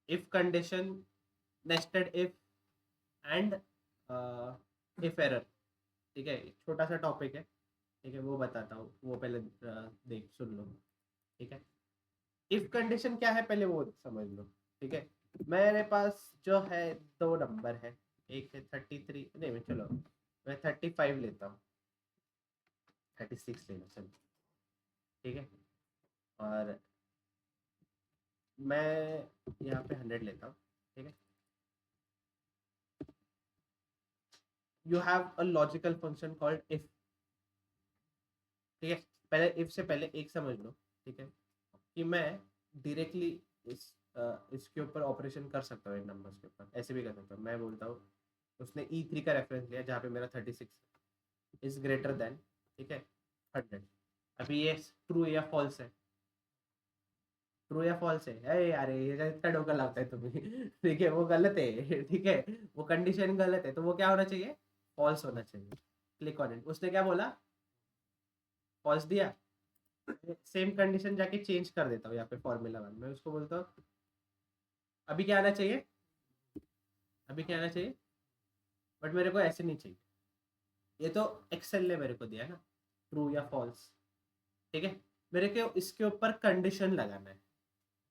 S1: if condition, nested if and if error, ठीक है। छोटा सा टॉपिक है, ठीक है, वो बताता हूँ, वो पहले देख सुन लो, ठीक है। इफ कंडीशन क्या है पहले वो समझ लो, ठीक है। मेरे पास जो है दो नंबर है, एक है 33, नहीं मैं चलो मैं 35 लेता हूँ, 36 लेना चलो, ठीक है। और मैं यहाँ पे 100 लेता हूँ, ठीक है। You have a logical function called if, ठीक है। पहले इफ से पहले एक समझ लो, ठीक है, कि मैं डायरेक्टली इसके ऊपर ऑपरेशन कर सकता हूँ, इन नंबर्स के ऊपर ऐसे भी कर सकता हूँ। मैं बोलता हूँ उसने E3 का रेफरेंस लिया जहाँ पे मेरा 36 इज ग्रेटर देन, ठीक है, 100। अभी ये ट्रू या फॉल्स है, ट्रू या फॉल्स है, अरे यार ये इतना डोका लगता है तुम्हें। ठीक है, वो गलत है, ठीक है, वो कंडीशन गलत है, तो वो क्या होना चाहिए, फॉल्स होना चाहिए। Click on it. उसने क्या बोला, फॉल्स दिया, सेम कंडीशन जाके चेंज कर देता हूँ यहाँ पे फॉर्मूला वन, मैं उसको बोलता हूँ अभी क्या आना चाहिए, अभी क्या आना चाहिए, बट मेरे को ऐसे नहीं चाहिए। ये तो एक्सेल ने मेरे को दिया ना, ट्रू या फॉल्स, ठीक है। मेरे को इसके ऊपर कंडीशन लगाना है,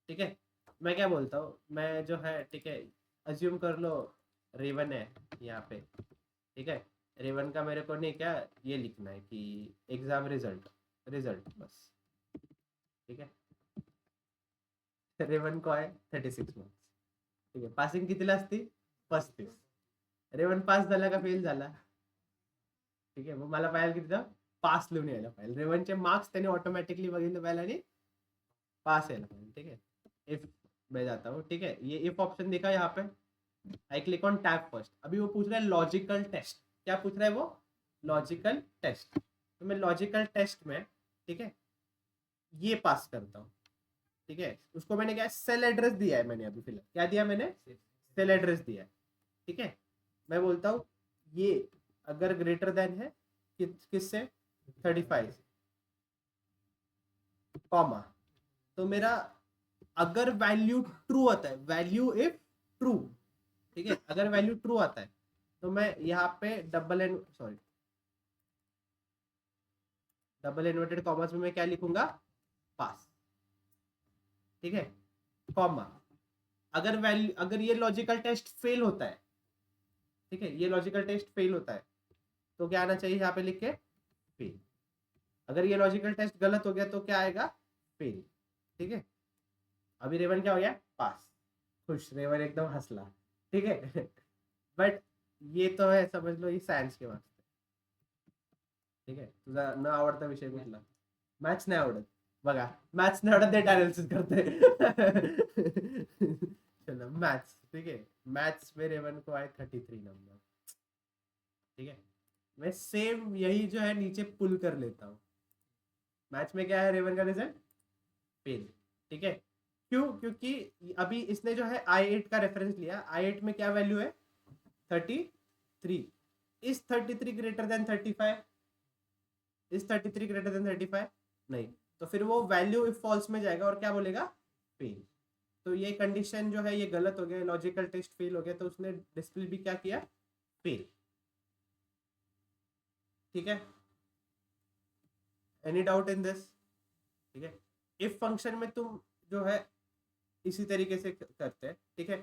S1: ठीक है। मैं क्या बोलता हूँ, मैं जो है, ठीक है, अज्यूम कर लो रेवन है यहाँ पे, ठीक है। रेवन का मेरे को नहीं क्या ये लिखना है कि एग्जाम रिजल्ट, रिजल्ट बस, ठीक आहे. रेवन को आहे 36 मार्क्स. ठीक आहे. पासिंग कितीला असती 35. रेवन पास झाला का फेल झाला. ठीक आहे. मग मला पाहिजे किती पास लिहून यायला पाहिजे. रेवनचे मार्क्स त्याने ऑटोमॅटिकली बघितलं पाहिजे आणि पास यायला पाहिजे. ठीक है. इफ मैं जाता हूँ, ठीक है, ये इफ ऑप्शन देखा यहाँ पे, I click on tab first. अभी वो पूछ रहा है लॉजिकल टेस्ट. क्या पूछ रहा है वो? Logical test. तो मैं लॉजिकल टेस्ट में, ठीक है, ये पास करता हूँ. ठीक है. उसको मैंने क्या सेल एड्रेस दिया है. मैंने अभी फिलहाल क्या दिया? मैंने सेल एड्रेस दिया है. ठीक है. मैं बोलता हूँ ये अगर ग्रेटर देन है किससे 35 कॉमा, तो मेरा अगर वैल्यू ट्रू आता है, वैल्यू इफ ट्रू, ठीक है, अगर वैल्यू ट्रू आता है तो मैं यहाँ पे डबल इन्वर्टेड कॉमर्स में मैं क्या लिखूंगा? पास. ठीक है. कॉमा, अगर ये लॉजिकल टेस्ट फेल होता है, ठीक है, ये लॉजिकल टेस्ट फेल होता है तो क्या आना चाहिए यहाँ पे लिख के? फेल. अगर ये लॉजिकल टेस्ट गलत हो गया तो क्या आएगा? फेल. ठीक है. अभी रेवन क्या हो गया? पास. खुश. रेवन एकदम हंसला. ठीक है. बट ये तो है, समझ लो, ये सायन्स के वास्ते. ठीक आहे. तुझा न आवडता विषय कुठला? मॅथ्स नाही आवडत. बघा, मॅथ्स नाही आवडत, डेटा एनालिसिस करते. चलो मैथ्स. ठीक है. मैथ्स में रेवन को आए 33 नंबर. ठीक है. मैं सेम यही जो है नीचे पुल कर लेता हूँ. मैथ्स में क्या है रेवन का रिजल्ट? फेल. ठीक है. क्यों? क्योंकि अभी इसने जो है I8 का रेफरेंस लिया. I8 में क्या वैल्यू है? 33. इस 33 ग्रेटर देन 35? इस 33 ग्रेटर देन 35? नहीं. तो फिर वो वैल्यू इफ फॉल्स में जाएगा और क्या बोलेगा? फेल. तो ये कंडीशन जो है ये गलत हो गया, लॉजिकल टेस्ट फेल हो गया, तो उसने डिस्प्ले भी क्या किया? फेल. ठीक है. Any doubt in this? ठीक है. इफ फंक्शन में तुम जो है इसी तरीके से करते हैं. ठीक है.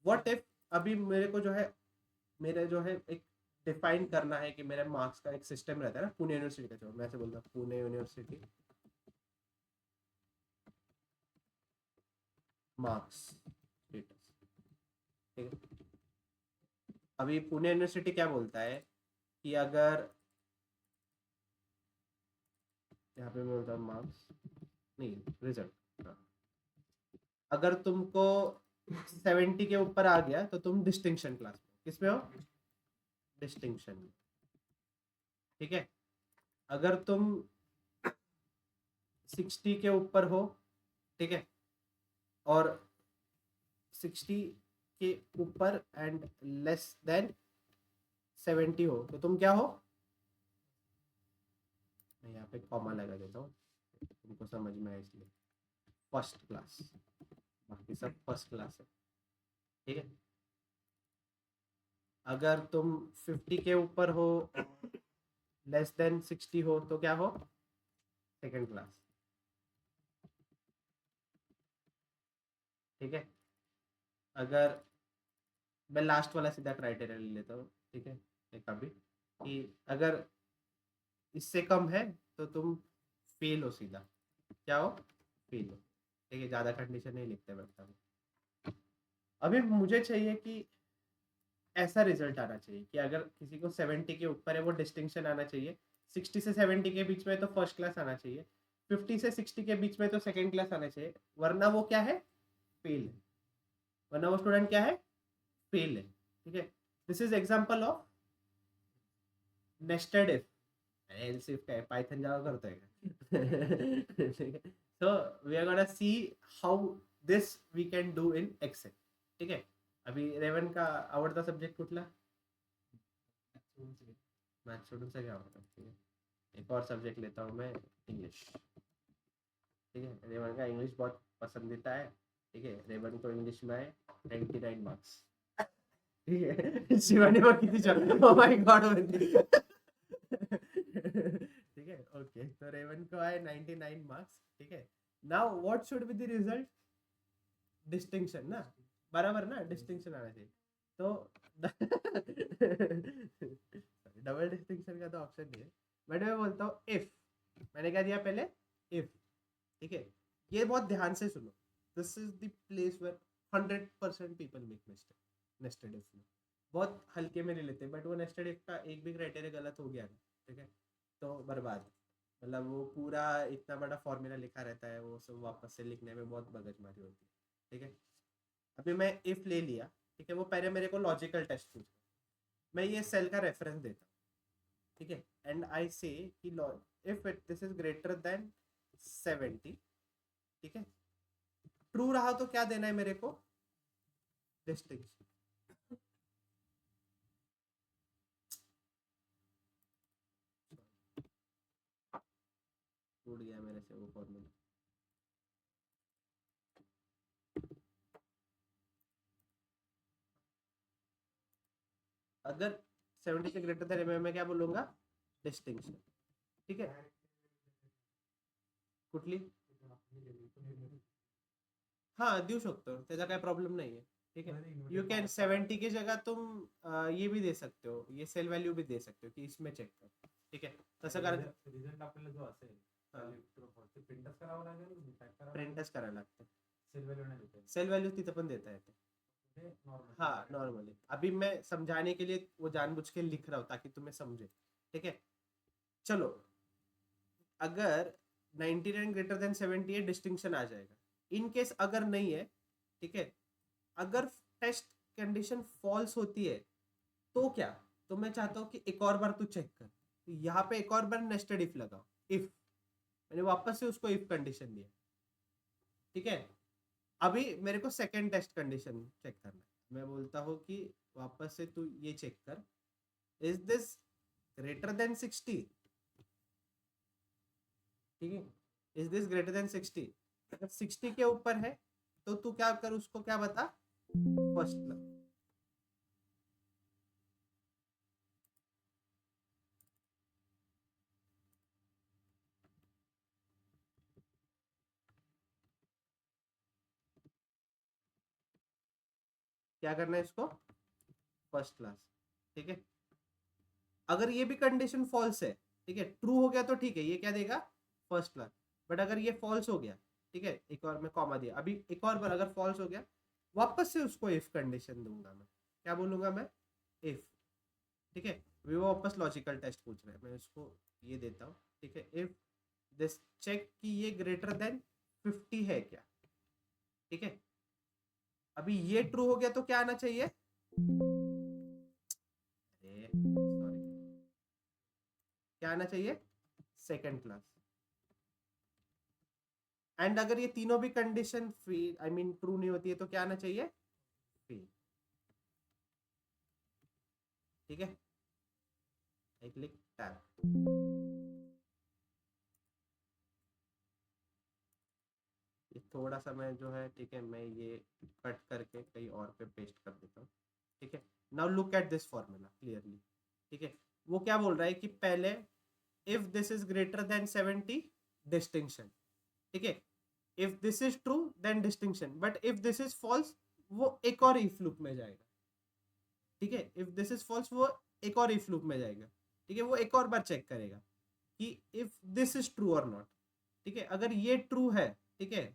S1: व्हाट इफ अभी मेरे को जो है एक डिफाइन करना है कि मेरे मार्क्स का एक सिस्टम रहता है ना, पुणे यूनिवर्सिटी का. जो मैं ऐसे बोलता हूँ पुणे यूनिवर्सिटी मार्क्स स्टेटस. ठीक है. अभी पुणे यूनिवर्सिटी क्या बोलता है कि अगर यहाँ पे मैं बोलता हूँ मार्क्स नहीं, रिजल्ट. अगर तुमको 70 के ऊपर आ गया तो तुम डिस्टिंक्शन क्लास में. किसमें हो? डिस्टिंक्शन में. ठीक है. अगर तुम 60 के ऊपर हो, ठीक है, और 60 के ऊपर एंड लेस देन 70 हो तो तुम क्या हो? मैं यहाँ पे कॉमा लगा देता हूँ तुमको समझ में आए इसलिए. First class. बाकी सब फर्स्ट क्लास है. ठीक है. अगर तुम 50 के ऊपर हो, लेस देन 60 हो तो क्या हो? Second class. ठीक है. अगर मैं लास्ट वाला सीधा क्राइटेरिया ले लेता हूँ. ठीक है. एक अभी कि अगर इससे कम है तो तुम फेल हो सीधा. क्या हो? फेल हो. ठीक है. ज़्यादा कंडीशन नहीं लिखते बैठता हूँ. अभी मुझे चाहिए कि ऐसा रिजल्ट आना चाहिए कि अगर किसी को 70 के ऊपर है वो डिस्टिंक्शन आना चाहिए. 60 से 70 के बीच में तो फर्स्ट क्लास आना चाहिए. 50 से 60 के बीच में तो सेकेंड क्लास आना चाहिए. वरना वो क्या है? फेल है. वरना वो स्टूडेंट क्या है? फेल है. ठीक है. This is example of nested if. Else if का पाइथन जावा करतोय का? ठीक है. So we are gonna see how this we can do in Excel. ठीक है. अभी रेवन का आवडता सब्जेक्ट कुठला? मैथ्स सोडून सगळे आवडतात. ठीक है. एक और सब्जेक्ट लेता हूँ मैं, इंग्लिश. ठीक है. रेवन का इंग्लिश बहुत पसंदीदा है. ठीक है. रेवन को इंग्लिश में आए 99 मार्क्स. ठीक है. शिवानी मग किती छान. ओ माय गॉड म्हणते. ठीक है. ओके. तो रेवन को आए 99 मार्क्स. ठीक है. Now what should be the result? Distinction ना. बराबर ना. डिस्टिंक्शन आना चाहिए. तो डबल डिस्टिंक्शन का तो ऑप्शन नहीं है. बट मैं बोलता हूँ इफ. मैंने क्या दिया पहले? इफ. ठीक है, ये बहुत ध्यान से सुनो, this is the place where 100% people make mistake nested if में। बहुत हल्के में ले लेते हैं, बट वो नेस्टेड इफ का एक भी क्राइटेरिया गलत हो गया ना, ठीक है, तो बर्बाद। मतलब वो पूरा इतना बड़ा फॉर्मूला लिखा रहता है, वो सब वापस से लिखने में बहुत मगजमारी होती है, ठीक है। अभी मैं इफ ले लिया, ठीक है, वो पहले मेरे को लॉजिकल टेस्ट पूछा, मैं ये सेल का रेफरेंस देता हूँ, ठीक है, एंड आई से कि if it this is greater than 70, ठीक है, ट्रू रहा तो क्या देना है मेरे को, डिस्टिंक्शन। टूट गया मेरे से वो फॉर्मूला। अगर 70 से ग्रेटर देन मैं क्या बोलूंगा, डिस्टिंक्शन, ठीक है। कुठली, हाँ देऊ शकतो, त्याचा काय प्रॉब्लेम नाही आहे, ठीक है। यू कैन 70 की जगह तुम ये भी दे सकते हो, ये सेल वैल्यू भी दे सकते हो कि इसमें चेक कर, ठीक है, तसं कारण
S3: रिझल्ट आपल्याला जो असेल प्रिंटच करावं लागेल, टाइप करावं
S1: प्रिंटच करायला लागतं,
S3: सेल व्हॅल्यू नाही देते
S1: सेल वैल्यू तिथं पण देता येते,
S3: नॉर्मल।
S1: हाँ नॉर्मली। अभी मैं समझाने के लिए वो जानबूझ के लिख रहा हूँ ताकि तुम्हें समझे, ठीक है। चलो, अगर 99 ग्रेटर देन 70 है, डिस्टिंक्शन आ जाएगा। इन केस अगर नहीं है, ठीक है, अगर टेस्ट कंडीशन फॉल्स होती है तो क्या, तो मैं चाहता हूँ कि एक और बार तू चेक कर, यहाँ पे एक और बार नेस्टेड इफ लगाओ, इफ मैंने वापस से उसको इफ कंडीशन दिया, ठीक है। अभी मेरे को सेकेंड टेस्ट कंडीशन चेक करना है, मैं बोलता हूँ कि वापस से तू ये चेक कर, इज दिस ग्रेटर देन 60, ठीक है, इज दिस ग्रेटर देन 60। अगर 60 के ऊपर है तो तू क्या कर, उसको क्या बता, फर्स्ट क्लास। क्या करना है इसको, फर्स्ट क्लास, ठीक है। अगर ये भी कंडीशन फॉल्स है, ठीक है, ट्रू हो गया तो ठीक है, ये क्या देगा, फर्स्ट क्लास। बट अगर ये फॉल्स हो गया, ठीक है, एक और मैं कॉमा दिया, अभी एक और बार अगर फॉल्स हो गया, वापस से उसको इफ कंडीशन दूंगा मैं, क्या बोलूंगा मैं, इफ, ठीक है। अभी वो वापस लॉजिकल टेस्ट पूछ रहे हैं, मैं उसको ये देता हूँ, ठीक है, इफ दिस चेक कि ये ग्रेटर देन 50 है क्या, ठीक है। अभी ये ट्रू हो गया तो क्या आना चाहिए, सॉरी, क्या आना चाहिए, सेकंड क्लास। एंड अगर ये तीनों भी condition fail, I mean true नहीं होती है, तो क्या आना चाहिए, फेल, ठीक है। एक क्लिक टैब, ये थोड़ा सा मैं जो है, ठीक है, मैं ये कट करके कहीं और पे पेस्ट कर देता हूँ, ठीक है। Now look at this formula clearly, ठीक है। वो क्या बोल रहा है कि पहले if this is greater than 70, distinction, ठीक है। If this is true then distinction, but if this is false वो एक और इफ लूप में जाएगा, ठीक है। इफ दिस इज फॉल्स वो एक और इफ लूप में जाएगा, ठीक है, वो एक और बार चेक करेगा कि इफ दिस इज ट्रू और नॉट, ठीक है। अगर ये ट्रू है, ठीक है,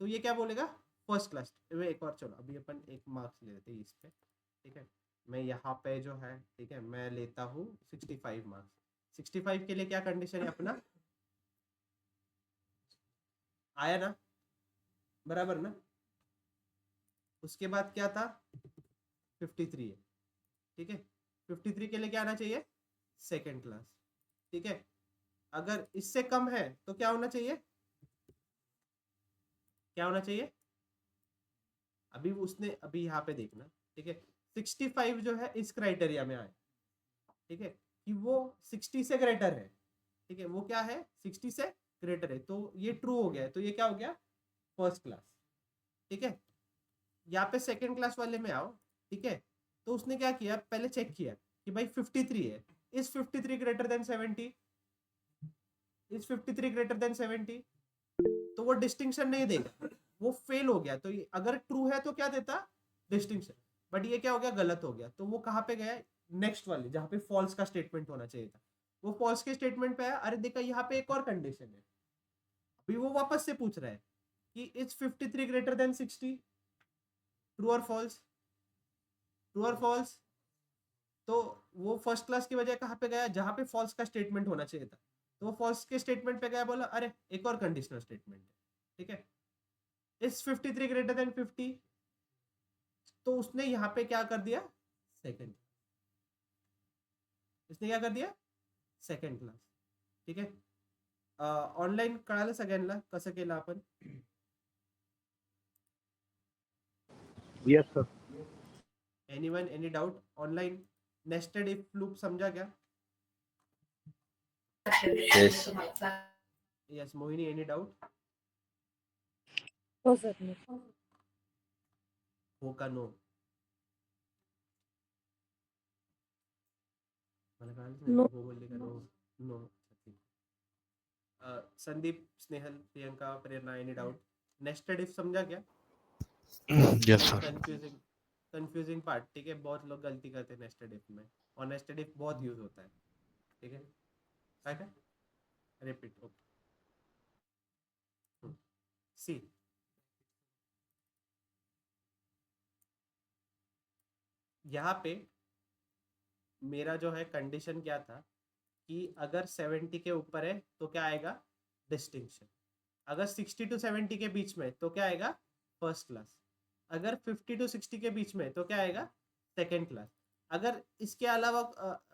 S1: तो ये क्या बोलेगा, फर्स्ट क्लास। एक और, चलो अभी अपन एक मार्क्स ले लेते हैं इस पे, ठीक है। मैं यहाँ पे जो है, ठीक है, मैं लेता हूँ 65 मार्क्स। 65 के लिए क्या कंडीशन है अपना, आया ना, बराबर ना। उसके बाद क्या था, 53 है, ठीक है। 53 के लिए क्या आना चाहिए, सेकेंड क्लास, ठीक है। अगर इससे कम है तो क्या होना चाहिए, क्या होना चाहिए, अभी उसने, अभी यहाँ पे देखना, ठीक है, 65 जो है इस क्राइटेरिया में आए, ठीक है, कि वो 60 से ग्रेटर है, ठीक है, वो क्या है, 60 से ग्रेटर है, तो ये ट्रू हो गया है, तो ये क्या हो गया, फर्स्ट क्लास, ठीक है। यहाँ पे सेकेंड क्लास वाले में आओ, ठीक है, तो उसने क्या किया, पहले चेक किया कि भाई 53 है, is 53 greater than 70, is 53 greater than 70, तो वो डिस्टिंक्शन नहीं देगा, वो फेल हो गया। तो अगर ट्रू है तो क्या देता, डिस्टिंक्शन, बट ये क्या हो गया, गलत हो गया, तो वो कहाँ पे गया, नेक्स्ट वाले जहाँ पे फॉल्स का स्टेटमेंट होना चाहिए था, वो फॉल्स के स्टेटमेंट पे आया। अरे देखा यहाँ पे एक और कंडीशन है, अभी वो वापस से पूछ रहा है कि इज 53 ग्रेटर देन 60, ट्रू और फॉल्स, ट्रू और फॉल्स। तो वो फर्स्ट क्लास की वजह कहाँ पे गया, जहां पे फॉल्स का स्टेटमेंट होना चाहिए था, तो वो फॉल्स के स्टेटमेंट पे गया, बोला अरे एक और कंडीशनल स्टेटमेंट है, ठीक है, इज 53 ग्रेटर देन 50, तो उसने यहाँ पे क्या कर दिया, सेकंड, इसने क्या कर दिया, सेकंड क्लास, ठीक है। ऑनलाईन कळालं सगळ्यांना कसं केलं आपण?
S2: Yes sir.
S1: Anyone any doubt? Online nested if loop समझा क्या?
S4: Yes.
S1: Yes Mohini, any doubt?
S5: हो सर।
S1: हो का नो? मला कळालंच नाही,
S5: No.
S1: हो बोलली का नो? नो, ठीक. संदीप, स्नेहल, प्रियंका, प्रेरणा, एनी डाउट? नेस्टेड इफ समझा क्या?
S4: Yes, sir.
S1: कंफ्यूजिंग पार्ट, ठीक है, बहुत लोग गलती करते हैं नेस्टेड इफ में, और नेस्टेड इफ बहुत यूज होता है, ठीक है, काय काय रिपीट, ओके। सी, यहाँ पे मेरा जो है कंडीशन क्या था कि अगर 70 के ऊपर है तो क्या आएगा, डिस्टिंक्शन, अगर 60 टू 70 के बीच में तो क्या आएगा, फर्स्ट क्लास, अगर 50 टू 60 के बीच में तो क्या आएगा, सेकेंड क्लास, अगर इसके अलावा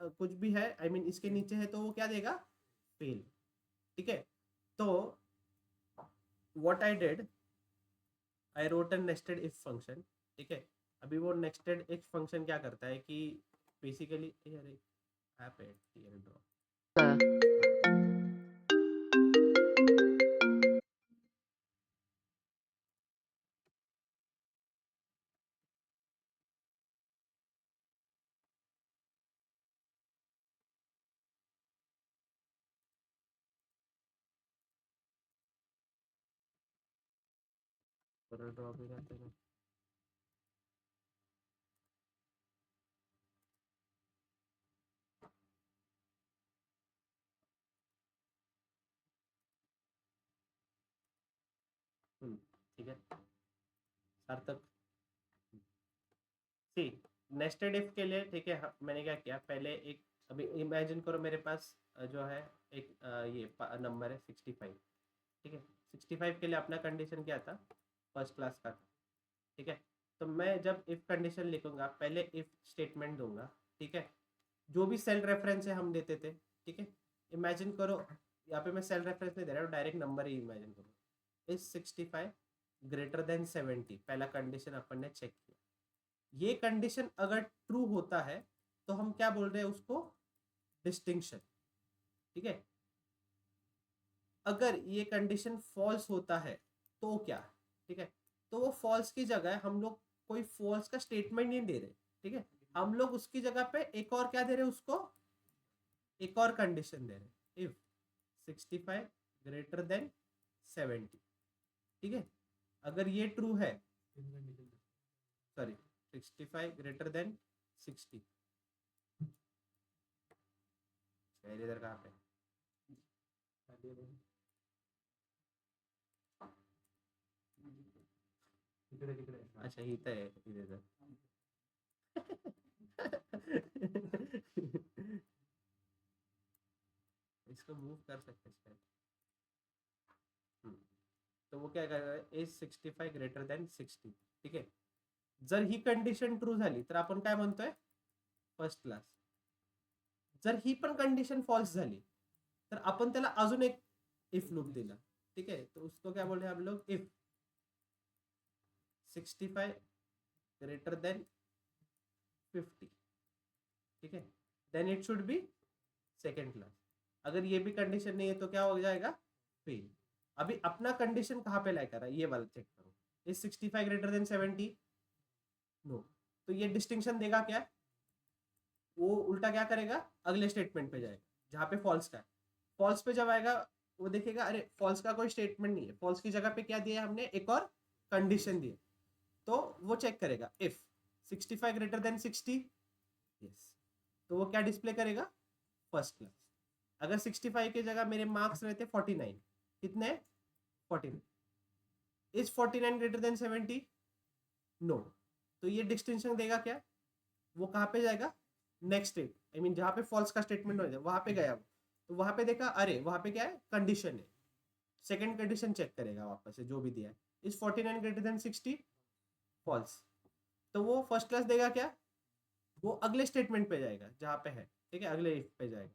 S1: कुछ भी है, आई मीन इसके नीचे है, तो वो क्या देगा, फेल, ठीक है। तो what I did, I wrote an nested if function, ठीक है। अभी वो नेस्टेड इफ फंक्शन क्या करता है कि बेसिकली, अरे ऐप है टीएल ड्रॉ, ड्रॉ भी करते हैं। ठीक है, सार्थक, सी नेस्टेड इफ के लिए, ठीक है, मैंने क्या किया, पहले एक, अभी इमेजिन करो मेरे पास जो है एक ये नंबर है 65, ठीक है, 65 के लिए अपना कंडीशन क्या था, फर्स्ट क्लास का था, ठीक है। तो मैं जब इफ कंडीशन लिखूंगा, पहले इफ स्टेटमेंट दूंगा, ठीक है, जो भी सेल रेफरेंस है हम देते थे, ठीक है, इमेजिन करो, यहाँ पे मैं सेल रेफरेंस नहीं दे रहा हूँ, डायरेक्ट नंबर ही इमेजिन करो, इज 65 ग्रेटर देन 70, पहला कंडीशन अपन ने चेक किया, ये कंडीशन अगर ट्रू होता है तो हम क्या बोल रहे हैं उसको, डिस्टिंक्शन, ठीक है। अगर ये कंडीशन फॉल्स होता है तो क्या, ठीक है, तो वो फॉल्स की जगह हम लोग कोई फॉल्स का स्टेटमेंट नहीं दे रहे, ठीक है, हम लोग उसकी जगह पे एक और क्या दे रहे, उसको एक और कंडीशन दे रहे, इफ 65 ग्रेटर देन 70, ठीक है, अगर ये ट्रू है, सॉरी 65 ग्रेटर देन 60, इधर कहाँ पे, अच्छा इथं आहे, इधर इसको मूव कर सकते हैं शायद। तो वो क्या करेगा, इज 65 ग्रेटर देन 60, ठीक आहे, जर ही कंडिशन ट्रू झाली तर आपण काय म्हणतोय, फर्स्ट क्लास, जर ही पण कंडिशन फॉल्स झाली तर आपण त्याला अजून एक इफ लूप दिला, ठीक है, तो उसको क्या बोल रहे हैं हम लोग, इफ 65 ग्रेटर देन 50, ठीक है, then it should be second class, अगर ये भी कंडीशन नहीं है तो क्या हो जाएगा, फेल। अभी अपना कंडीशन कहाँ पे लाई करा, ये वाला चेक करो, इज 65 ग्रेटर देन 70, नो, तो ये डिस्टिंक्शन देगा क्या, वो उल्टा क्या करेगा, अगले स्टेटमेंट पे जाएगा जहाँ पे फॉल्स का है, फॉल्स पे जब आएगा वो देखेगा अरे फॉल्स का कोई स्टेटमेंट नहीं है, फॉल्स की जगह पे क्या दिया हमने, एक और कंडीशन दी, तो वो चेक करेगा इफ 65 ग्रेटर देन 60, यस, तो वो क्या डिस्प्ले करेगा, फर्स्ट क्लास। अगर 65 की जगह मेरे मार्क्स रहते 49, कितने 49. Is 49 greater than 70? No. तो ये डिस्टिंक्शन देगा क्या? वो कहाँ पे जाएगा? नेक्स्ट स्टेट, आई मीन जहाँ पे फॉल्स का स्टेटमेंट हो जाए वहाँ पे गया वो, तो वहाँ पे देखा अरे वहाँ पे क्या है, कंडीशन है, सेकंड कंडीशन चेक करेगा वापस से जो भी दिया है. Is 49 greater than 60? फॉल्स. तो वो फर्स्ट क्लास देगा क्या? वो अगले स्टेटमेंट पे जाएगा जहाँ पे है, ठीक है, अगले इफ पे जाएगा.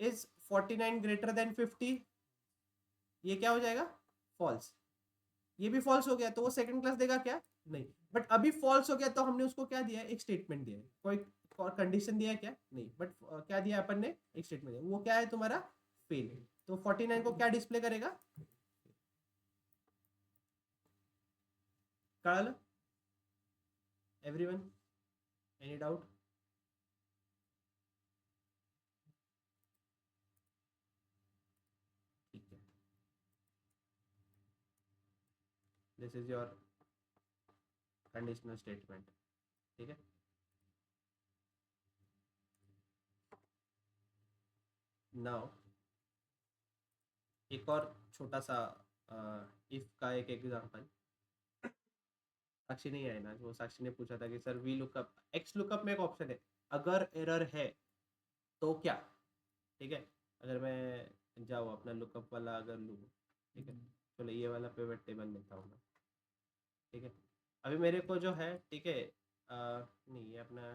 S1: Is 49 greater than 50? ये क्या हो जाएगा? फॉल्स. ये भी फॉल्स हो गया तो वो सेकंड क्लास देगा क्या? नहीं. बट अभी फॉल्स हो गया तो हमने उसको क्या दिया है? एक स्टेटमेंट दिया है. कोई कंडीशन दिया है क्या? नहीं. बट क्या दिया अपन ने? एक स्टेटमेंट दिया. वो क्या है तुम्हारा? फेल. तो 49 को क्या डिस्प्ले करेगा? कल एवरीवन, एनी डाउट? ठीक है, this is your conditional statement. ठीक है. नाउ एक और छोटा सा इफ का एक एग्जांपल. साक्षी नहीं है ना, वो साक्षी ने पूछा था कि sir V lookup, x lookup में एक ऑप्शन है अगर एरर है तो क्या. ठीक है, अगर मैं जाऊँ अपना लुकअप वाला अगर लूँ, ठीक है, चलो ये वाला पिवट टेबल लेता हूँ मैं. ठीक है, अभी मेरे को जो है, ठीक है, नहीं ये अपना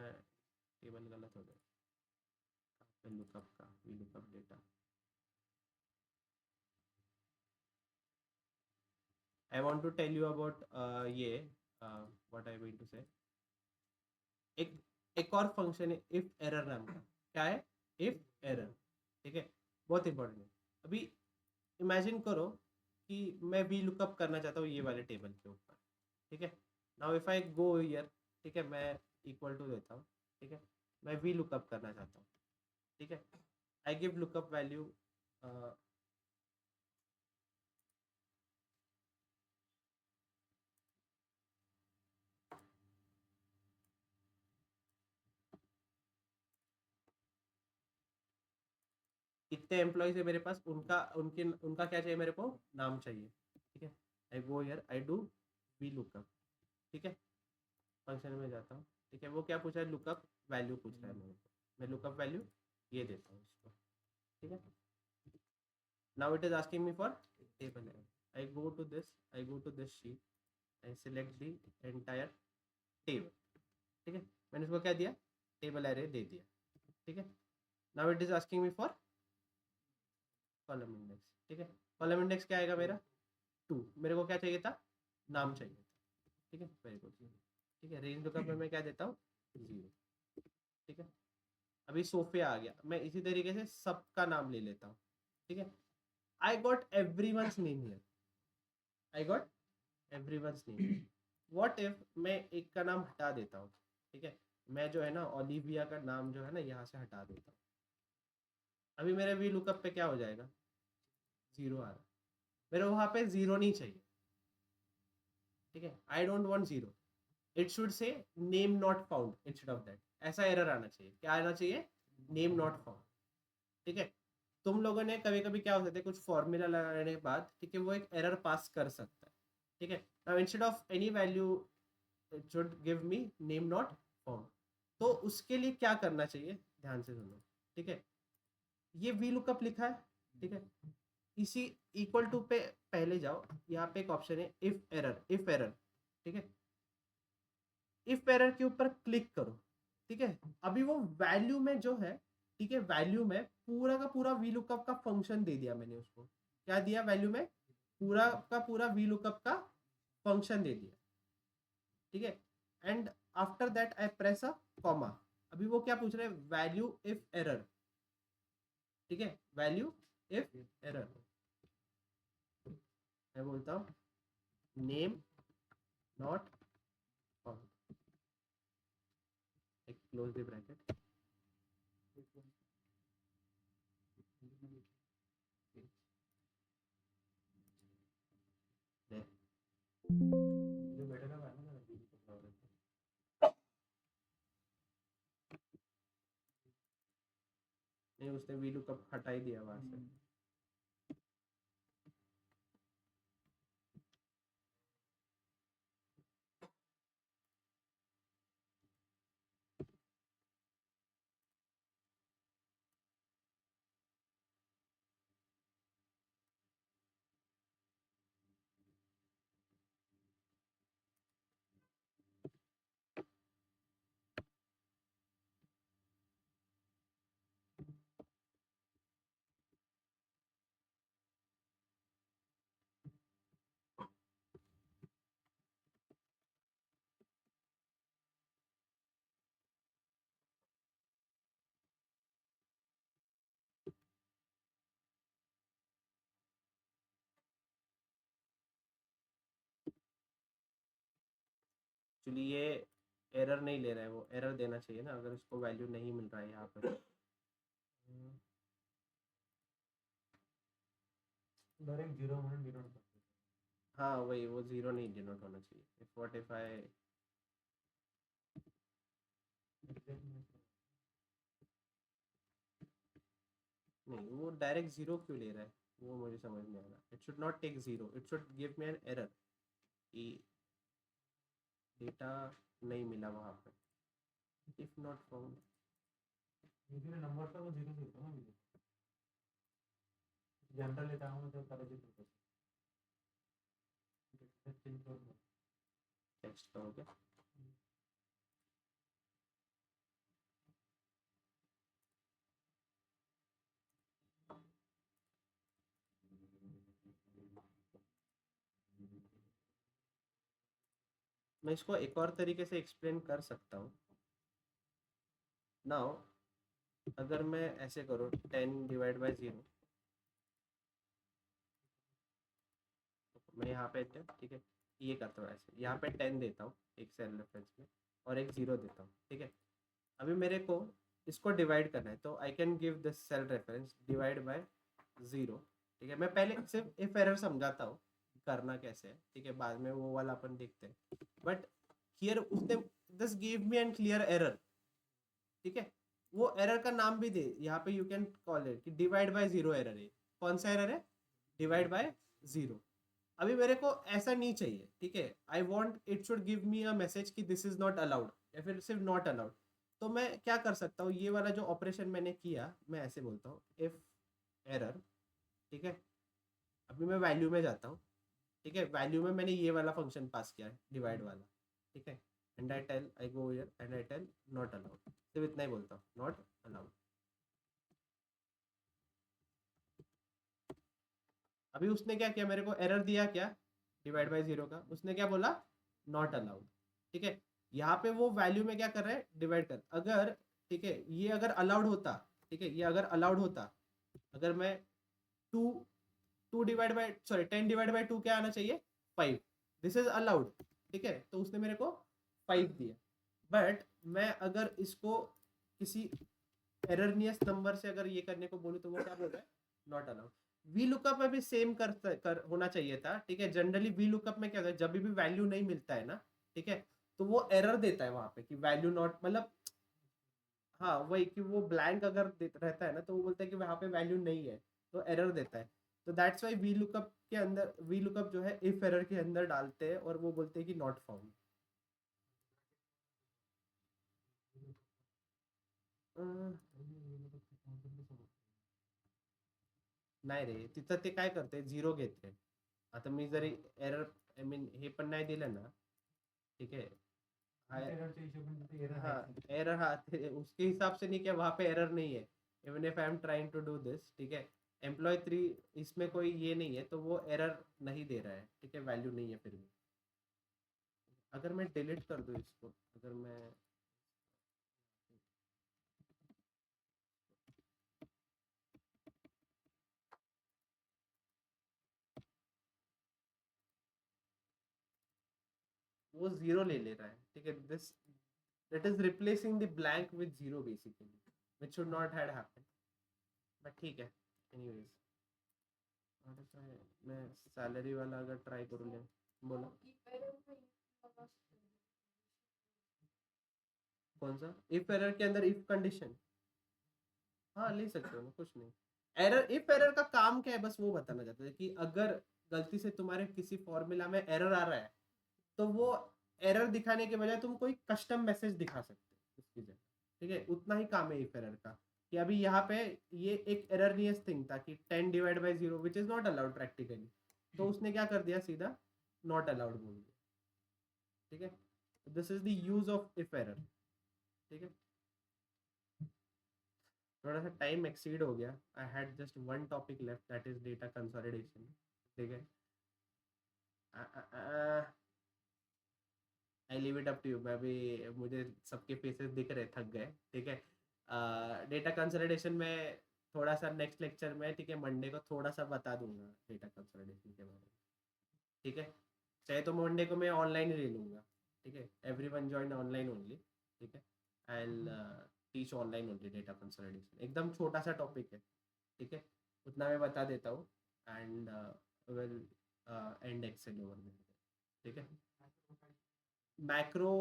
S1: टेबल गलत हो गया, लुकअप का V lookup data. I want to tell you about ये what I mean to say. एक और फंक्शन है इफ एरर नाम का. क्या है? If error. ठीक है, बहुत इंपॉर्टेंट है. अभी इमेजिन करो कि मैं वी लुकअप करना चाहता हूँ ये वाले टेबल के ऊपर. ठीक है, now if I go here, ठीक है, मैं इक्वल टू देता हूँ. ठीक है, मैं वी लुकअप करना चाहता हूँ. ठीक है, आई गिव लुकअप वैल्यू कितने एम्प्लॉयज है मेरे पास, उनका क्या चाहिए मेरे को? नाम चाहिए. ठीक है, I go here, I do V lookup. ठीक है, फंक्शन में जाता हूँ. ठीक है, वो क्या पूछा है? लुकअप वैल्यू पूछ रहा है मेरे को. मैं लुकअप वैल्यू ये देता हूँ इसको. ठीक है, now it is asking me for table. I go to this sheet, I select the entire table. ठीक है, मैंने इसको क्या दिया? टेबल एरे दे दिया. ठीक है, now it is asking me for column index. ठीक है, कॉलम इंडेक्स क्या आएगा मेरा? 2. मेरे को क्या चाहिए था? नाम चाहिए था. ठीक है, वेरी गुड. ठीक है, रेंज लुकअप में मैं क्या देता हूँ? 0. ठीक है, अभी सोफिया आ गया, मैं इसी तरीके से सबका नाम ले लेता हूँ. ठीक है, I got everyone's name here. I got everyone's name. What if मैं एक का नाम हटा देता हूँ? ठीक है, मैं जो है ना ओलिविया का नाम जो है ना यहाँ से हटा देता हूँ. अभी मेरे वी लुकअप पे क्या हो जाएगा? 0 आ रहा. मेरे वहाँ पे 0 नहीं चाहिए. ठीक है, I don't want 0. It should say name not found instead of that. ऐसा एरर आना चाहिए. क्या आना चाहिए? Name not found. ठीक है, तुम लोगों ने कभी कभी क्या हो सकता है, कुछ फॉर्मूला लगाने के बाद, ठीक है, वो एक एरर पास कर सकता है. ठीक है, now instead of any value it should give me name not found. तो उसके लिए क्या करना चाहिए? ध्यान से सुनो. ठीक है, ये वी लुकअप लिखा है. ठीक है, इसी इक्वल टू पे पहले जाओ, यहाँ पे एक ऑप्शन है इफ एरर. इफ एरर, ठीक है, इफ एरर के ऊपर क्लिक करो. ठीक है, अभी वो वैल्यू में जो है, ठीक है, वैल्यू में पूरा का पूरा वी लुकअप का फंक्शन दे दिया मैंने उसको. क्या दिया? वैल्यू में पूरा का पूरा वी लुकअप का फंक्शन दे दिया. ठीक है, and after that I press a comma. अभी वो क्या पूछ रहे हैं? Value if error. ठीक है, वैल्यू इफ एरर. मैं बोलता हूँ name not found. Close the bracket. जो बैठा था नहीं, उसने वी लुकअप हटा ही दिया वहां से. एक्चुअली ये एरर नहीं ले रहा है, वो एरर देना चाहिए ना अगर इसको वैल्यू नहीं मिल रहा है यहाँ पे।
S3: डायरेक्ट 0 म्हणून डिनोट करतो.
S1: हाँ वही, वो 0 नहीं डिनोट होना चाहिए. इफ व्हाट इफ आई नहीं, वो डायरेक्ट 0 क्यों ले रहा है वो मुझे समझ नहीं आ रहा. It should not take 0, it should give me an error कि डेटा नहीं मिला वहाँ पे. इफ नॉट फाउंड,
S3: इकडे नंबरचा पण 0 येतो ना. जनरल त्यामुळे ते करायचे होते. चेंज करून
S1: टेक्स्ट का हो गया. मैं इसको एक और तरीके से एक्सप्लेन कर सकता हूँ. नाउ अगर मैं ऐसे करूँ 10 डिवाइड बाय 0, मैं यहाँ पे ठीक है ये करता हूँ ऐसे, यहाँ पे 10 देता हूँ एक सेल रेफरेंस में और एक 0 देता हूँ. ठीक है, अभी मेरे को इसको डिवाइड करना है तो I can give this cell reference divide by 0. ठीक है, मैं पहले सिर्फ इफ एरर समझाता हूँ करना कैसे है. ठीक है, बाद में वो वाला अपन देखते हैं. बट हियर उसने this give me an clear error. ठीक है, वो एरर का नाम भी दे यहाँ पे, यू कैन कॉल इट कि डिवाइड बाय 0 एरर है. कौन सा एरर है? Divide by 0. अभी मेरे को ऐसा नहीं चाहिए. ठीक है, I want it should give me a message कि दिस इज नॉट अलाउड या फिर सिर्फ नॉट अलाउड. तो मैं क्या कर सकता हूँ, ये वाला जो ऑपरेशन मैंने किया मैं ऐसे बोलता हूँ इफ एरर. ठीक है, अभी मैं वैल्यू में जाता हूँ. ठीक है, वैल्यू में मैंने ये वाला फंक्शन पास किया है डिवाइड वाला. ठीक है, and I tell I go here and I tell not allowed. सिर्फ इतना ही बोलता हूँ, नॉट अलाउड. अभी उसने क्या किया, मेरे को एरर दिया क्या डिवाइड बाय 0 का. उसने क्या बोला? Not allowed. ठीक है, यहाँ पे वो वैल्यू में क्या कर रहा है? डिवाइड कर. अगर ठीक है ये अगर अलाउड होता, ठीक है ये अगर अलाउड होता, अगर मैं 2 डिवाइड बाय 10 डिवाइड बाय 2 क्या आना चाहिए? 5. This is allowed. ठीक है, तो उसने मेरे को 5 दिया. बट मैं अगर इसको किसी एररनियस नंबर से अगर ये करने को बोलूँ तो वो क्या बोल रहा है? Not allowed. वी लुकअप में भी सेम कर होना चाहिए था. ठीक है, जनरली वी लुकअप में क्या होता है, जब भी वैल्यू नहीं मिलता है ना, ठीक है, तो वो एरर देता है वहां पे कि वैल्यू नॉट, मतलब हाँ वही कि वो ब्लैंक अगर रहता है ना तो वो बोलता है कि वहां पे वैल्यू नहीं है, तो एरर देता है. तो दैट्स वाई वी लुकअप के अंदर, वी लुकअप जो है इफ एरर के अंदर डालते हैं और वो बोलते हैं कि नॉट फाउंड. नाही रे, तिथं ते काय करते, 0 घेते. आता मी जरी एरर आय मीन हे पण नाही दिलं ना, ठीक है,
S3: एररच्या हिशोबाने ते एरर
S1: हाँ
S3: आहे.
S1: एरर, हाँ उसके हिसाब से नहीं क्या वहाँ पे एरर नहीं है. Even if I am trying to do this, ठीक है, एम्प्लॉय 3 इसमें कोई ये नहीं है तो वो एरर नहीं दे रहा है. ठीक है, वैल्यू नहीं है फिर भी. अगर मैं डिलीट कर दूँ इसको, अगर मैं वो 0 ले रहा है. ठीक है, this that is replacing the blank with 0 basically, which should not had happened. but ठीक है, anyways. और मैं सैलरी वाला अगर ट्राई करूँ ले, बोलो कौन सा? इफ एरर के अंदर इफ कंडीशन, हाँ ले सकते हो ना, कुछ नहीं. एरर, इफ एरर का काम क्या है बस वो बताना चाहते हैं कि अगर गलती से तुम्हारे किसी फॉर्मूला में एरर आ रहा है तो वो एरर दिखाने के बजाय तुम कोई कस्टम मैसेज दिखा सकते हो उसकी जगह. ठीक है, उतना ही काम है इफ एरर का. कि अभी यहाँ पे ये एक एररनियस थिंग था कि 10 divide by 0 which is not allowed practically, तो उसने क्या कर दिया, सीधा नॉट अलाउड बोल दिया. ठीक है, this is the use of if error. ठीक है, थोड़ा सा टाइम एक्सीड हो गया. I had just one topic left, that is data consolidation. ठीक है, I leave it up to you. मैं भी, मुझे सबके फेसेस दिख रहे, थक गए. ठीक है, डेटा कंसोलिडेशन में थोड़ा सा नेक्स्ट लेक्चर में, ठीक है, मंडे को थोड़ा सा बता दूंगा डेटा कंसोलिडेशन के बारे में. ठीक है, चाहे तो मंडे को मैं ऑनलाइन ही ले लूँगा. ठीक है, एवरीवन जॉइन ऑनलाइन ओनली, ठीक है, I teach online only data consolidation, एकदम छोटा सा टॉपिक है, ठीक है, उतना मैं बता देता हूँ and will end Excel over में, ठीक है। मैक्रो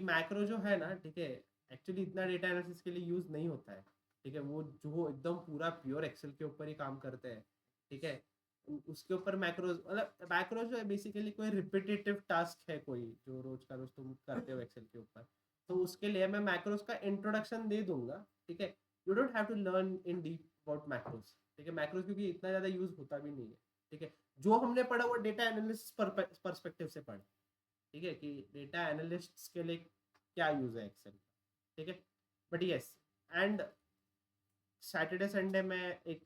S1: मैक्रो जो है ना, ठीक है, एक्चुअली इतना डेटा एनालिसिस के लिए यूज़ नहीं होता है, ठीक है, वो जो एकदम पूरा प्योर एक्सेल के ऊपर ही काम करते हैं, ठीक है, उसके ऊपर मैक्रोज, मतलब मैक्रो जो है बेसिकली कोई रिपीटेटिव टास्क है कोई जो रोज का रोज तुम करते हो एक्सेल के ऊपर, तो उसके लिए मैं मैक्रोज का इंट्रोडक्शन दे दूंगा, ठीक है। You don't have to learn in deep about macros, ठीक है, मैक्रोज क्योंकि इतना ज़्यादा यूज होता भी नहीं है, ठीक है। जो हमने पढ़ा वो डेटा एनालिसिस परस्पेक्टिव से पढ़ा, ठीक है, कि डेटा एनालिस्ट्स के लिए क्या यूज़ है एक्सेल, ठीक है। But yes, and Saturday Sunday में एक